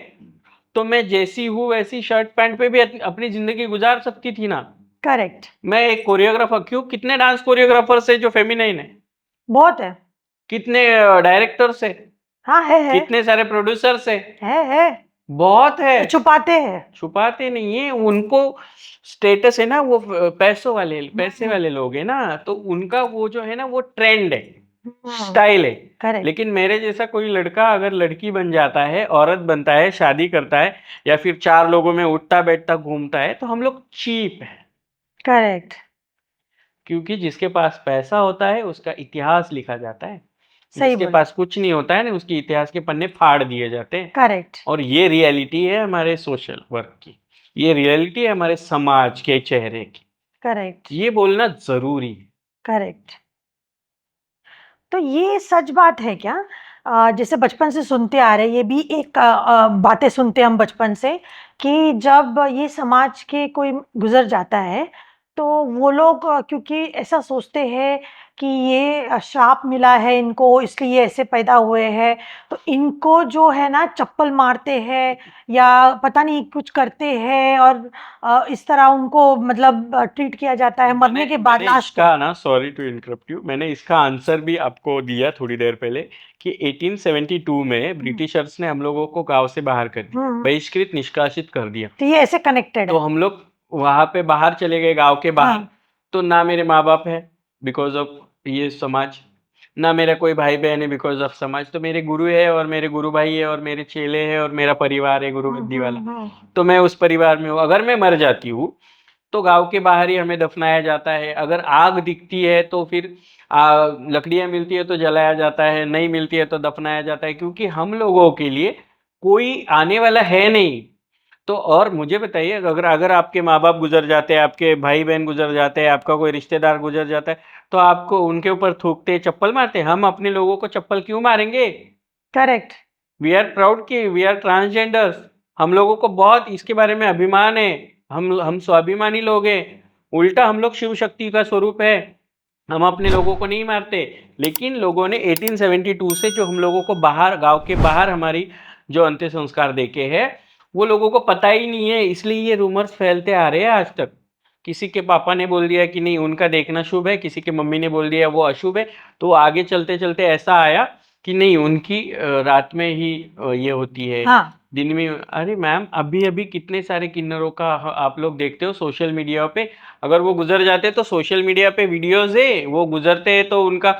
तो मैं जैसी हूँ वैसी शर्ट पैंट पे भी अपनी जिंदगी गुजार सकती थी ना। करेक्ट। मैं एक कोरियोग्राफर, क्यों, कितने डांस कोरियोग्राफर्स है जो फेमिनाइन है, बहुत है। कितने डायरेक्टर्स है, हाँ है कितने सारे प्रोड्यूसर्स है, है बहुत है। तो छुपाते हैं। छुपाते नहीं है, उनको स्टेटस है ना, वो पैसे वाले लोग है ना, तो उनका वो जो है ना, वो ट्रेंड है, स्टाइल है। करेक्ट। लेकिन मेरे जैसा कोई लड़का अगर लड़की बन जाता है, औरत बनता है, शादी करता है, या फिर चार लोगों में उठता बैठता घूमता है, तो हम लोग चीप है। करेक्ट। क्योंकि जिसके पास पैसा होता है उसका इतिहास लिखा जाता है, सही जिसके बोले। पास कुछ नहीं होता है ना, उसके इतिहास के पन्ने फाड़ दिए जाते हैं। करेक्ट। और ये रियलिटी है हमारे सोशल वर्क की, ये रियलिटी है हमारे समाज के चेहरे की, करेक्ट। ये बोलना जरूरी है। करेक्ट। तो ये सच बात है क्या? जैसे बचपन से सुनते आ रहे, ये भी एक बातें सुनते हम बचपन से कि जब ये समाज के कोई गुजर जाता है तो वो लोग क्योंकि ऐसा सोचते हैं कि ये श्राप मिला है इनको इसलिए ऐसे पैदा हुए हैं, तो इनको जो है ना चप्पल मारते हैं या पता नहीं कुछ करते हैं और इस तरह उनको मतलब ट्रीट किया जाता है मरने के बाद मैंने लास्ट इसका ना, सॉरी टू इंटरप्ट यू, मैंने इसका आंसर भी आपको दिया थोड़ी देर पहले कि 1872 में ब्रिटिशर्स ने हम लोगों को गांव से बाहर कर दिया, में। बहिष्कृत निष्कासित कर दिया। तो ये ऐसे कनेक्टेड तो है। हम लोग वहां पे बाहर चले गए, गांव के बाहर। हाँ। तो ना मेरे माँ बाप है बिकॉज ऑफ ये समाज, ना मेरा कोई भाई बहन है बिकॉज ऑफ समाज, तो मेरे गुरु है और मेरे गुरु भाई है और मेरे चेले हैं और मेरा परिवार है गुरु गद्दी वाला। हम्म। तो मैं उस परिवार में हूँ। अगर मैं मर जाती हूँ तो गांव के बाहर ही हमें दफनाया जाता है। अगर आग दिखती है तो फिर लकड़ियां मिलती है तो जलाया जाता है, नहीं मिलती है तो दफनाया जाता है, क्योंकि हम लोगों के लिए कोई आने वाला है नहीं। तो और मुझे बताइए, अगर अगर आपके माँ बाप गुजर जाते हैं, आपके भाई बहन गुजर जाते हैं, आपका कोई रिश्तेदार गुजर जाता है, तो आपको उनके ऊपर थूकते चप्पल मारते, हम अपने लोगों को चप्पल क्यों मारेंगे? करेक्ट। वी आर प्राउड कि वी आर ट्रांसजेंडर्स, हम लोगों को बहुत इसके बारे में अभिमान है, हम स्वाभिमानी लोग हैं। उल्टा हम लोग शिव शक्ति का स्वरूप है, हम अपने लोगों को नहीं मारते। लेकिन लोगों ने 1872 से जो हम लोगों को बाहर, गांव के बाहर हमारी जो अंत्य संस्कार देखे हैं, वो लोगों को पता ही नहीं है, इसलिए ये रूमर्स फैलते आ रहे हैं आज तक। किसी के पापा ने बोल दिया कि नहीं उनका देखना शुभ है, किसी के मम्मी ने बोल दिया वो अशुभ है, तो आगे चलते चलते ऐसा आया कि नहीं उनकी रात में ही ये होती है, हाँ। दिन में। अरे मैम, अभी अभी कितने सारे किन्नरों का आप लोग देखते हो सोशल मीडिया पे, अगर वो गुजर जाते तो सोशल मीडिया पे वीडियोस है, वो गुजरते हैं तो उनका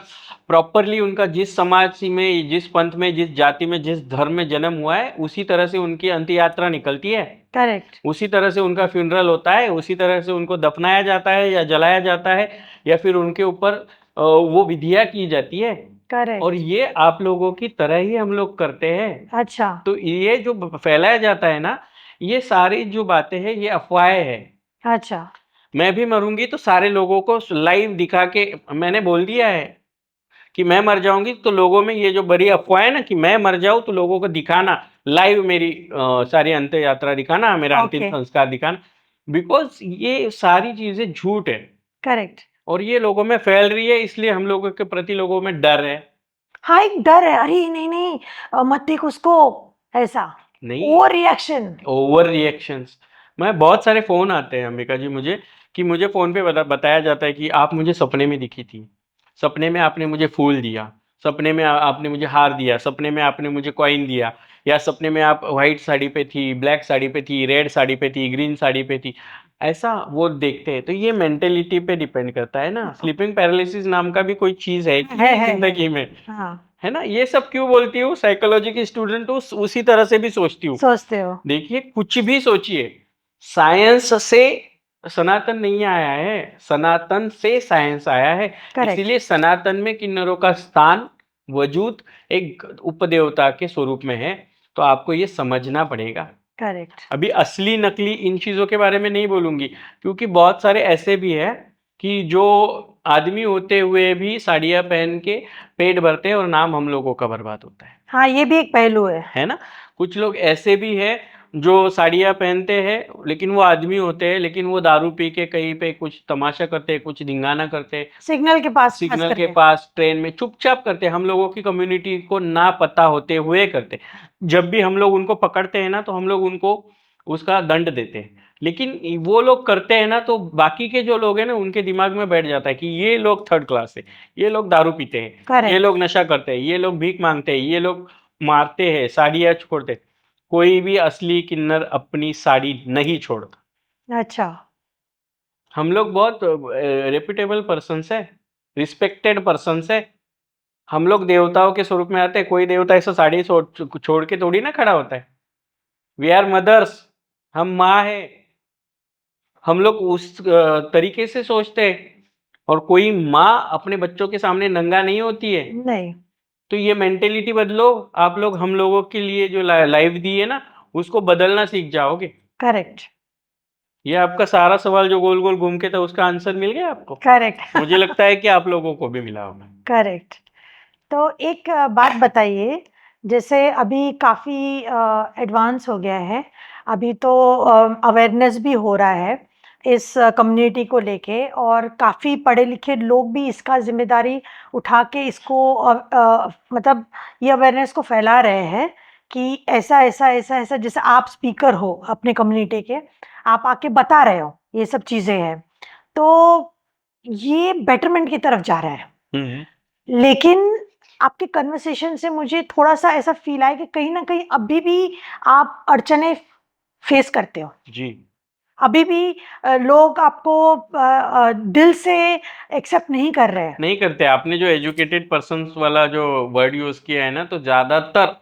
प्रॉपरली, उनका जिस समाज में, जिस पंथ में, जिस जाति में, जिस धर्म में जन्म हुआ है, उसी तरह से उनकी अंत्य यात्रा निकलती है, करेक्ट। उसी तरह से उनका फ्यूनरल होता है, उसी तरह से उनको दफनाया जाता है या जलाया जाता है, या फिर उनके ऊपर वो विधियां की जाती है। और करेक्ट। ये आप लोगों की तरह ही हम लोग करते हैं। अच्छा। तो ये जो फैलाया जाता है ना, ये सारी जो बातें हैं ये अफवाहें हैं। अच्छा। मैं भी मरूंगी तो सारे लोगों को लाइव दिखा के, मैंने बोल दिया है कि मैं मर जाऊंगी तो लोगों में ये जो बड़ी अफवाह है ना कि मैं मर जाऊं तो लोगों को दिखाना लाइव, मेरी सारी अंत्य यात्रा दिखाना, मेरा अंतिम ओके। संस्कार दिखाना, बिकॉज ये सारी चीजें झूठ है करेक्ट। और ये लोगों में फैल रही है, इसलिए हम लोगों के प्रति लोगों में डर है। हाँ एक डर है, अरे नहीं नहीं मत देख उसको, ऐसा नहीं, ओवर रिएक्शन। Over reactions. मैं बहुत सारे फोन आते हैं अंबिका जी मुझे, कि मुझे फोन पे बताया जाता है कि आप मुझे सपने में दिखी थी, सपने में आपने मुझे फूल दिया, सपने में आपने मुझे हार दिया, सपने में आपने मुझे कॉइन दिया, या सपने में आप व्हाइट साड़ी पे थी, ब्लैक साड़ी पे थी, रेड साड़ी पे थी, ग्रीन साड़ी पे थी। ऐसा वो देखते हैं। तो ये मेंटेलिटी पे डिपेंड करता है ना। स्लीपिंग पैरालिसिस नाम का भी कोई चीज है कि है जिंदगी में, हाँ है ना। ये सब क्यों बोलती हूँ, साइकोलॉजी की स्टूडेंट हूँ, उसी तरह से भी सोचती हूँ। सोचते हो। देखिए कुछ भी सोचिए, साइंस से सनातन नहीं आया है, सनातन से साइंस आया है। करेक्ट इसीलिए सनातन में किन्नरों का स्थान, वजूद एक उपदेवता के स्वरूप में है। तो आपको ये समझना पड़ेगा। करेक्ट अभी असली नकली इन चीजों के बारे में नहीं बोलूंगी, क्योंकि बहुत सारे ऐसे भी है कि जो आदमी होते हुए भी साड़ियाँ पहन के पेट भरते हैं और नाम हम लोगों का बर्बाद होता हाँ ये भी एक पहलू है है ना। कुछ लोग ऐसे भी है जो साड़ियाँ पहनते हैं लेकिन वो आदमी होते हैं, लेकिन वो दारू पी के कहीं पे कुछ तमाशा करते हैं, कुछ धिंगाना करते हैं, सिग्नल के पास खास सिग्नल के करके। पास ट्रेन में चुपचाप करते हैं, हम लोगों की कम्युनिटी को ना पता होते हुए करते हैं। जब भी हम लोग उनको पकड़ते हैं ना तो हम लोग उनको उसका दंड देते हैं, लेकिन वो लोग करते हैं ना तो बाकी के जो लोग हैं ना उनके दिमाग में बैठ जाता है कि ये लोग थर्ड क्लास है, ये लोग दारू पीते हैं, ये करेक्ट लोग नशा करते हैं, ये लोग भीख मांगते हैं, ये लोग मारते हैं, साड़ियाँ छोड़ते हैं। कोई भी असली किन्नर अपनी साड़ी नहीं छोड़ता। अच्छा हम लोग बहुत रेप्यूटेबल पर्सन है, रिस्पेक्टेड पर्सन है। हम लोग देवताओं के स्वरूप में आते हैं। कोई देवता ऐसा साड़ी छोड़ के थोड़ी ना खड़ा होता है। वी आर मदर्स, हम माँ है। हम लोग उस तरीके से सोचते हैं। और कोई माँ अपने बच्चों के सामने नंगा नहीं होती है। नहीं तो ये मेंटेलिटी बदलो। आप लोग हम लोगों के लिए जो लाइफ दी है ना, उसको बदलना सीख जाओगे। करेक्ट ये आपका सारा सवाल जो गोल गोल घूम के था उसका आंसर मिल गया आपको। करेक्ट मुझे लगता है कि आप लोगों को भी मिला होगा। करेक्ट तो एक बात बताइए, जैसे अभी काफ़ी एडवांस हो गया है, अभी तो अवेयरनेस भी हो रहा है इस कम्युनिटी को लेके, और काफ़ी पढ़े लिखे लोग भी इसका जिम्मेदारी उठा के इसको मतलब ये अवेयरनेस को फैला रहे हैं कि ऐसा ऐसा ऐसा ऐसा, जैसे आप स्पीकर हो अपने कम्युनिटी के, आप आके बता रहे हो ये सब चीज़ें हैं, तो ये बेटरमेंट की तरफ जा रहा है। लेकिन आपके कन्वर्सेशन से मुझे थोड़ा-सा ऐसा फ़ील आया कि कहीं न कहीं अभी भी आप अड़चनें फ़ेस करते हो। जी। अभी भी लोग आपको दिल से एक्सेप्ट नहीं कर रहे हैं। नहीं करते। आपने जो एजुकेटेड पर्सन्स वाला जो वर्ड यूज किया है ना, तो ज्यादातर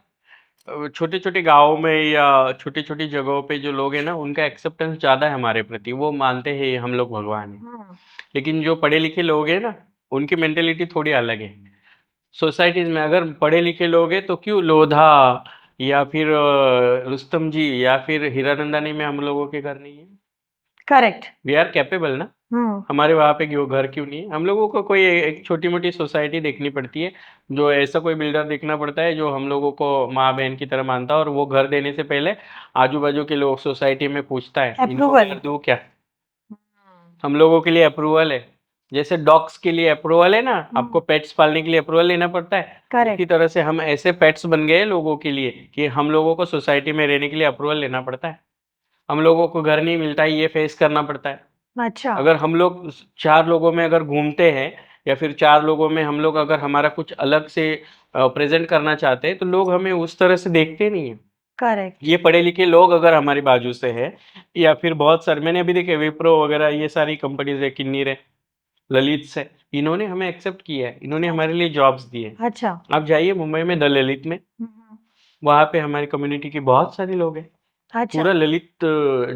छोटे छोटे गाँव में या छोटी छोटी जगहों पे जो लोग हैं ना, उनका एक्सेप्टेंस ज्यादा है हमारे प्रति। वो मानते हैं ये हम लोग भगवान है। हुँ, लेकिन जो पढ़े लिखे लोग हैं ना, उनकी मेंटेलिटी थोड़ी अलग है। सोसाइटीज में अगर पढ़े लिखे लोग हैं तो क्यों लोधा या फिर रुस्तम जी या फिर हीरानंदानी में हम लोगों के घर नहीं है। करेक्ट। वी आर कैपेबल ना। हुँ, हमारे वहाँ पे क्यों घर क्यों नहीं है। हम लोगों को कोई एक छोटी मोटी सोसाइटी देखनी पड़ती है, जो ऐसा कोई बिल्डर देखना पड़ता है जो हम लोगों को माँ बहन की तरह मानता है, और वो घर देने से पहले आजू बाजू के लोग सोसाइटी में पूछता है इनको अप्रूवल। घर दूँ क्या। हुँ, हम लोगों के लिए अप्रूवल है। जैसे डॉग्स के लिए अप्रूवल है ना, आपको हुँ, पेट्स पालने के लिए अप्रूवल लेना पड़ता है। उसी करेक्ट, तरह से हम ऐसे पेट्स बन गए लोगों के लिए कि हम लोगों को सोसाइटी में रहने के लिए अप्रूवल लेना पड़ता है। हम लोगों को घर नहीं मिलता है, ये फेस करना पड़ता है। अच्छा, अगर हम लोग 4 लोगों में अगर घूमते हैं या फिर 4 लोगों में हम लोग अगर हमारा कुछ अलग से प्रेज़ेंट करना चाहते हैं, तो लोग हमें उस तरह से देखते नहीं हैं। करेक्ट, ये पढ़े लिखे लोग अगर हमारी बाजू से है, या फिर बहुत सारे मैंने अभी देखे विप्रो वगैरह, ये सारी कंपनीज़ है, किन्नी है, ललित है, इन्होंने हमें एक्सेप्ट किया है, इन्होंने हमारे लिए जॉब्स दिए हैं। अच्छा, आप जाइए मुंबई में द ललित में, हुँ, हुँ, वहाँ पे हमारी कम्युनिटी के बहुत सारे लोग हैं। अच्छा, पूरा ललित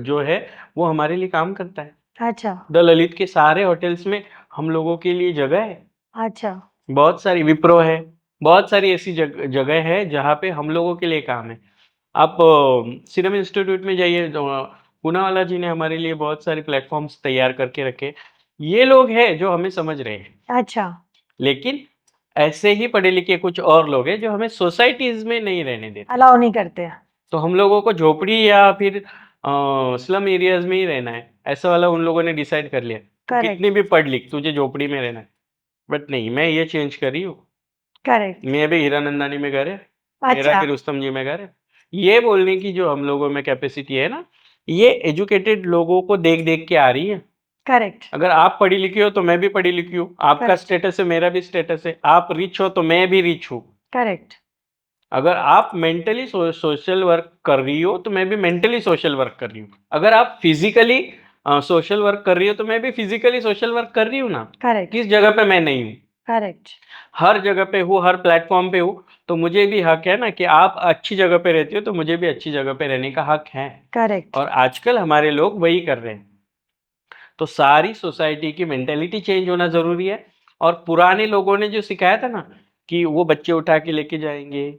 जो है वो हमारे लिए काम करता है। अच्छा, द ललित के सारे होटल्स में हम लोगों के लिए जगह है। अच्छा, बहुत सारी विप्रो है, बहुत सारी ऐसी जगह है जहाँ पे हम लोगों के लिए काम है। आप सीरम इंस्टीट्यूट में जाइए, पूनावाला जी ने हमारे लिए बहुत सारे प्लेटफॉर्म्स तैयार करके रखे। ये लोग हैं जो हमें समझ रहे हैं। अच्छा, लेकिन ऐसे ही पढ़े लिखे कुछ और लोग हैं जो हमें सोसाइटीज में नहीं रहने देते। अलाउ नहीं करते हैं। तो हम लोगों को झोपड़ी या फिर स्लम एरियाज में ही रहना है, ऐसा वाला उन लोगों ने डिसाइड कर लिया। तू कितनी करेक्ट, भी पढ़ लिख, तुझे झोपड़ी में रहना है। बट नहीं, मैं ये चेंज कर रही हूँ। करेक्ट, मैं भी हीरानंदानी में घर है, मेरा अच्छा, भी रुस्तम जी में घर है। ये बोलने की जो हम लोगों में कैपेसिटी है ना, ये एजुकेटेड लोगों को देख देख के आ रही है। करेक्ट, अगर आप पढ़ी लिखी हो तो मैं भी पढ़ी लिखी हूँ, आपका करेक्ट, स्टेटस है मेरा भी स्टेटस है, आप रिच हो तो मैं भी रिच हूँ। करेक्ट, अगर आप मेंटली सोशल वर्क कर रही हो तो मैं भी मेंटली सोशल वर्क कर रही हूँ। अगर आप फिजिकली सोशल वर्क कर रही हो तो मैं भी फिजिकली सोशल वर्क कर रही हूँ ना। करेक्ट किस जगह पे मैं नहीं हूँ? करेक्ट हर जगह पे हूँ, हर प्लेटफॉर्म पे हूँ। तो मुझे भी हक है ना कि आप अच्छी जगह पे रहती हो तो मुझे भी अच्छी जगह पे रहने का हक है। करेक्ट और आजकल हमारे लोग वही कर रहे हैं। तो सारी सोसाइटी की मेंटेलिटी चेंज होना ज़रूरी है। और पुराने लोगों ने जो सिखाया था ना कि वो बच्चे उठा के लेके जाएँगे,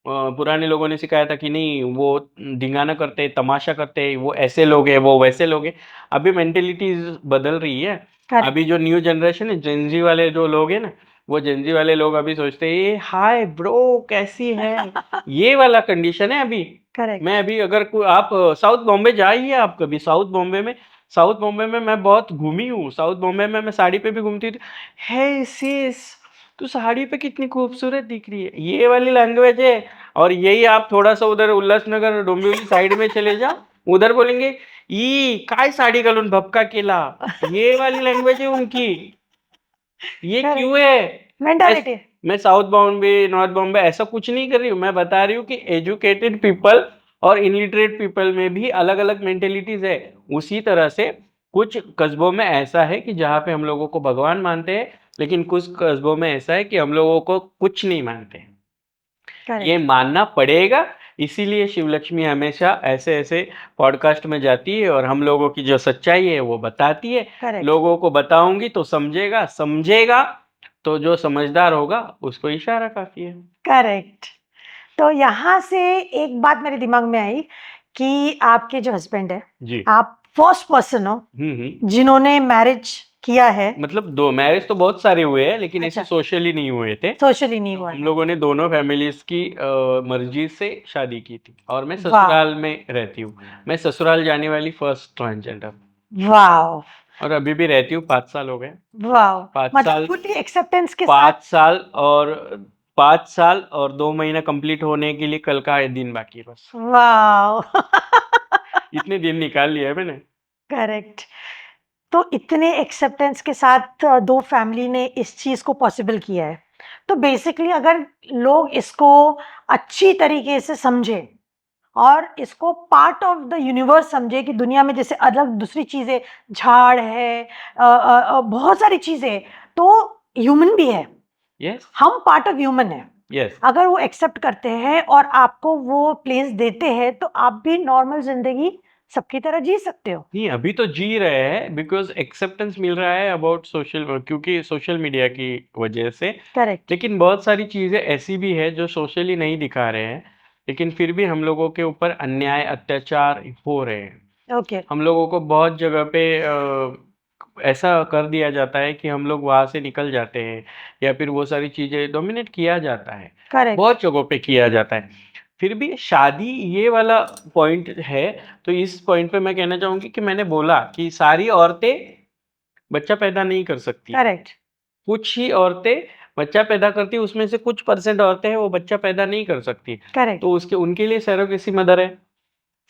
पुराने लोगों ने सिखाया था कि नहीं वो ढिंगाना करते, तमाशा करते, वो ऐसे लोग हैं, वो वैसे लोग हैं। अभी मेंटेलिटीज़ बदल रही है। करेक्ट अभी जो न्यू जनरेशन है, जेन ज़ी वाले जो लोग हैं ना, वो जेन ज़ी वाले लोग अभी सोचते हैं, "ये हाय ब्रो कैसी है?" ये वाला कंडीशन है अभी। करेक्ट मैं अभी अगर को आप साउथ बॉम्बे जाइए आप कभी, साउथ बॉम्बे में मैं बहुत घूमी हूँ। साउथ बॉम्बे में मैं साड़ी पे भी घूमती थी। हे सिस, तू साड़ी पे कितनी खूबसूरत दिख रही है। ये वाली लैंग्वेज है। और यही आप थोड़ा सा उधर उल्लासनगर डोंबिवली साइड में चले जाओ, उधर बोलेंगे ई काय साड़ी घालून भपका केला। ये वाली लैंग्वेज है उनकी। ये करेक्ट क्यों है? मैं मेंटालिटी मैं साउथ बॉम्बे नॉर्थ बॉम्बे ऐसा कुछ नहीं कर रही हूँ। मैं बता रही हूँ कि एजुकेटेड पीपल और इलिटरेट पीपल में भी अलग अलग मेंटेलिटीज है। उसी तरह से कुछ कस्बों में ऐसा है कि जहाँ पे हम लोगों को भगवान मानते हैं, लेकिन कुछ कस्बों में ऐसा है कि हम लोगों को कुछ नहीं मानते। ये करेक्ट मानना पड़ेगा। इसीलिए शिवलक्ष्मी हमेशा ऐसे ऐसे पॉडकास्ट में जाती है और हम लोगों की जो सच्चाई है वो बताती है। करेक्ट लोगों को बताऊंगी तो समझेगा, समझेगा तो जो समझदार होगा उसको इशारा काफी है। करेक्ट तो यहाँ से एक बात मेरे दिमाग में आई कि आपके जो हस्बैंड है, जी। आप फर्स्ट पर्सन हो जिन्होंने मैरिज किया है। मतलब दो मैरिज तो बहुत सारे हुए हैं, लेकिन ऐसे अच्छा सोशली नहीं हुए थे। सोशली नहीं तो हुआ हम है। लोगों ने दोनों फैमिलीज की मर्जी से शादी की थी। और मैं वाह ससुराल में रहती हूँ। मैं ससुराल जाने वाली फर्स्ट ट्रांसजेंडर। वाह और अभी भी रहती हूँ, 5 साल हो गए। वाह 5 साल, मतलब फुल्ली एक्सेप्टेंस के साथ। 5 साल और 5 साल और 2 महीना कंप्लीट होने के लिए कल का दिन बाकी है बस। वाह इतने दिन निकाल लिया है मैंने। करेक्ट तो इतने एक्सेप्टेंस के साथ दो फैमिली ने इस चीज को पॉसिबल किया है। तो बेसिकली अगर लोग इसको अच्छी तरीके से समझे और इसको पार्ट ऑफ द यूनिवर्स समझे कि दुनिया में जैसे अलग दूसरी चीजें, झाड़ है, बहुत सारी चीजें, तो ह्यूमन भी है, यस हम पार्ट ऑफ ह्यूमन है। यस। अगर वो एक्सेप्ट करते हैं और आपको वो प्लेस देते हैं तो आप भी नॉर्मल जिंदगी सबकी तरह जी सकते हो। नहीं अभी तो जी रहे हैं, बिकॉज एक्सेप्टेंस मिल रहा है अबाउट सोशल, क्योंकि सोशल मीडिया की वजह से। करेक्ट लेकिन बहुत सारी चीज़ें ऐसी भी है जो सोशली नहीं दिखा रहे हैं, लेकिन फिर भी हम लोगों के ऊपर अन्याय अत्याचार हो रहे हैं। ओके हम लोगों को बहुत जगह पे ऐसा कर दिया जाता है कि हम लोग वहाँ से निकल जाते हैं, या फिर वो सारी चीज़ें डोमिनेट किया जाता है। करेक्ट बहुत जगहों पे किया जाता है। फिर भी शादी ये वाला पॉइंट है। तो इस पॉइंट पे मैं कहना चाहूँगी कि मैंने बोला कि सारी औरतें बच्चा पैदा नहीं कर सकती। करेक्ट कुछ ही औरतें बच्चा पैदा करती हैं, उसमें से कुछ परसेंट औरतें हैं वो बच्चा पैदा नहीं कर सकती। करेक्ट तो उसके उनके लिए सरोगेसी मदर है।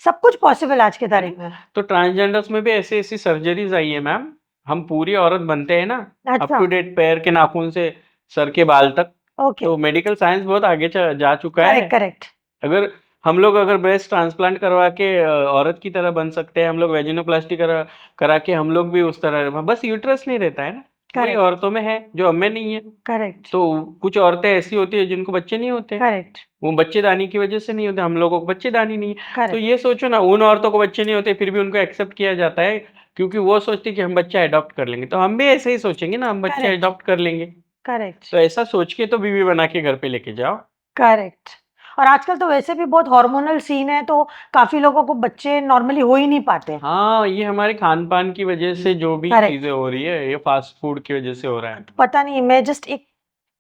सब कुछ पॉसिबल आज की है तारीख ना? में। तो ट्रांसजेंडर्स में भी ऐसी-ऐसी सर्जरीज़ आई है मैम। हम पूरी औरत बनते हैं ना, अप अच्छा टू डेट पैर के नाखून से सर के बाल तक। ओके तो मेडिकल साइंस बहुत आगे च जा चुका है। करेक्ट करेक्ट अगर हम लोग अगर ब्रेस्ट ट्रांसप्लांट करवा के औरत की तरह बन सकते हैं, हम लोग वेजिनोप्लास्टी करा के हम लोग भी उस तरह, बस यूट्रस नहीं रहता है ना, वही करेक्ट औरतों में है जो हमें नहीं है। करेक्ट तो कुछ औरतें ऐसी होती है जिनको बच्चे नहीं होते, करेक्ट वो बच्चेदानी की वजह से नहीं होते, हम लोगों को बच्चेदानी नहीं है। तो करेक्ट ये सोचो ना, उन औरतों को बच्चे नहीं होते फिर भी उनको एक्सेप्ट किया जाता है, क्योंकि वो सोचती है कि हम बच्चा अडॉप्ट कर लेंगे। तो हम भी ऐसे ही सोचेंगे ना, हम बच्चे करेक्ट अडॉप्ट कर लेंगे। करेक्ट तो ऐसा सोच के तो बीवी बना के घर पे लेके जाओ। करेक्ट और आजकल तो वैसे भी बहुत हार्मोनल सीन है तो काफी लोगों को बच्चे नॉर्मली हो ही नहीं पाते। हाँ, ये हमारे खान-पान की वजह से जो भी करेक्ट चीज़ें हो रही है, ये फ़ास्ट फ़ूड की वजह से हो रहा है। पता नहीं मैं जस्ट एक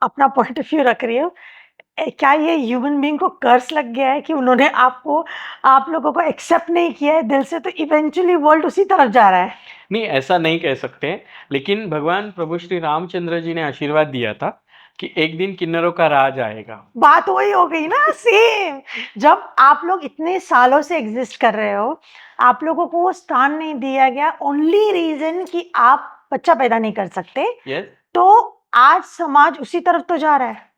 अपना पॉइंट ऑफ व्यू रख रही हूँ। क्या ये ह्यूमन बीइंग को कर्स लग गया है कि उन्होंने आपको आप लोगों को एक्सेप्ट नहीं किया है दिल से, तो इवेंचुअली वर्ल्ड उसी तरफ जा रहा है। नहीं, ऐसा नहीं कह सकते हैं, लेकिन भगवान प्रभु श्री रामचंद्र जी ने आशीर्वाद दिया था कि एक दिन किन्नरों का राज आएगा। बात वही हो गई ना सेम। जब आप लोग इतने सालों से एग्जिस्ट कर रहे हो, आप लोगों को वो स्थान नहीं दिया गया, ओनली रीजन कि आप बच्चा पैदा नहीं कर सकते, यस, तो आज समाज उसी तरफ तो जा रहा है।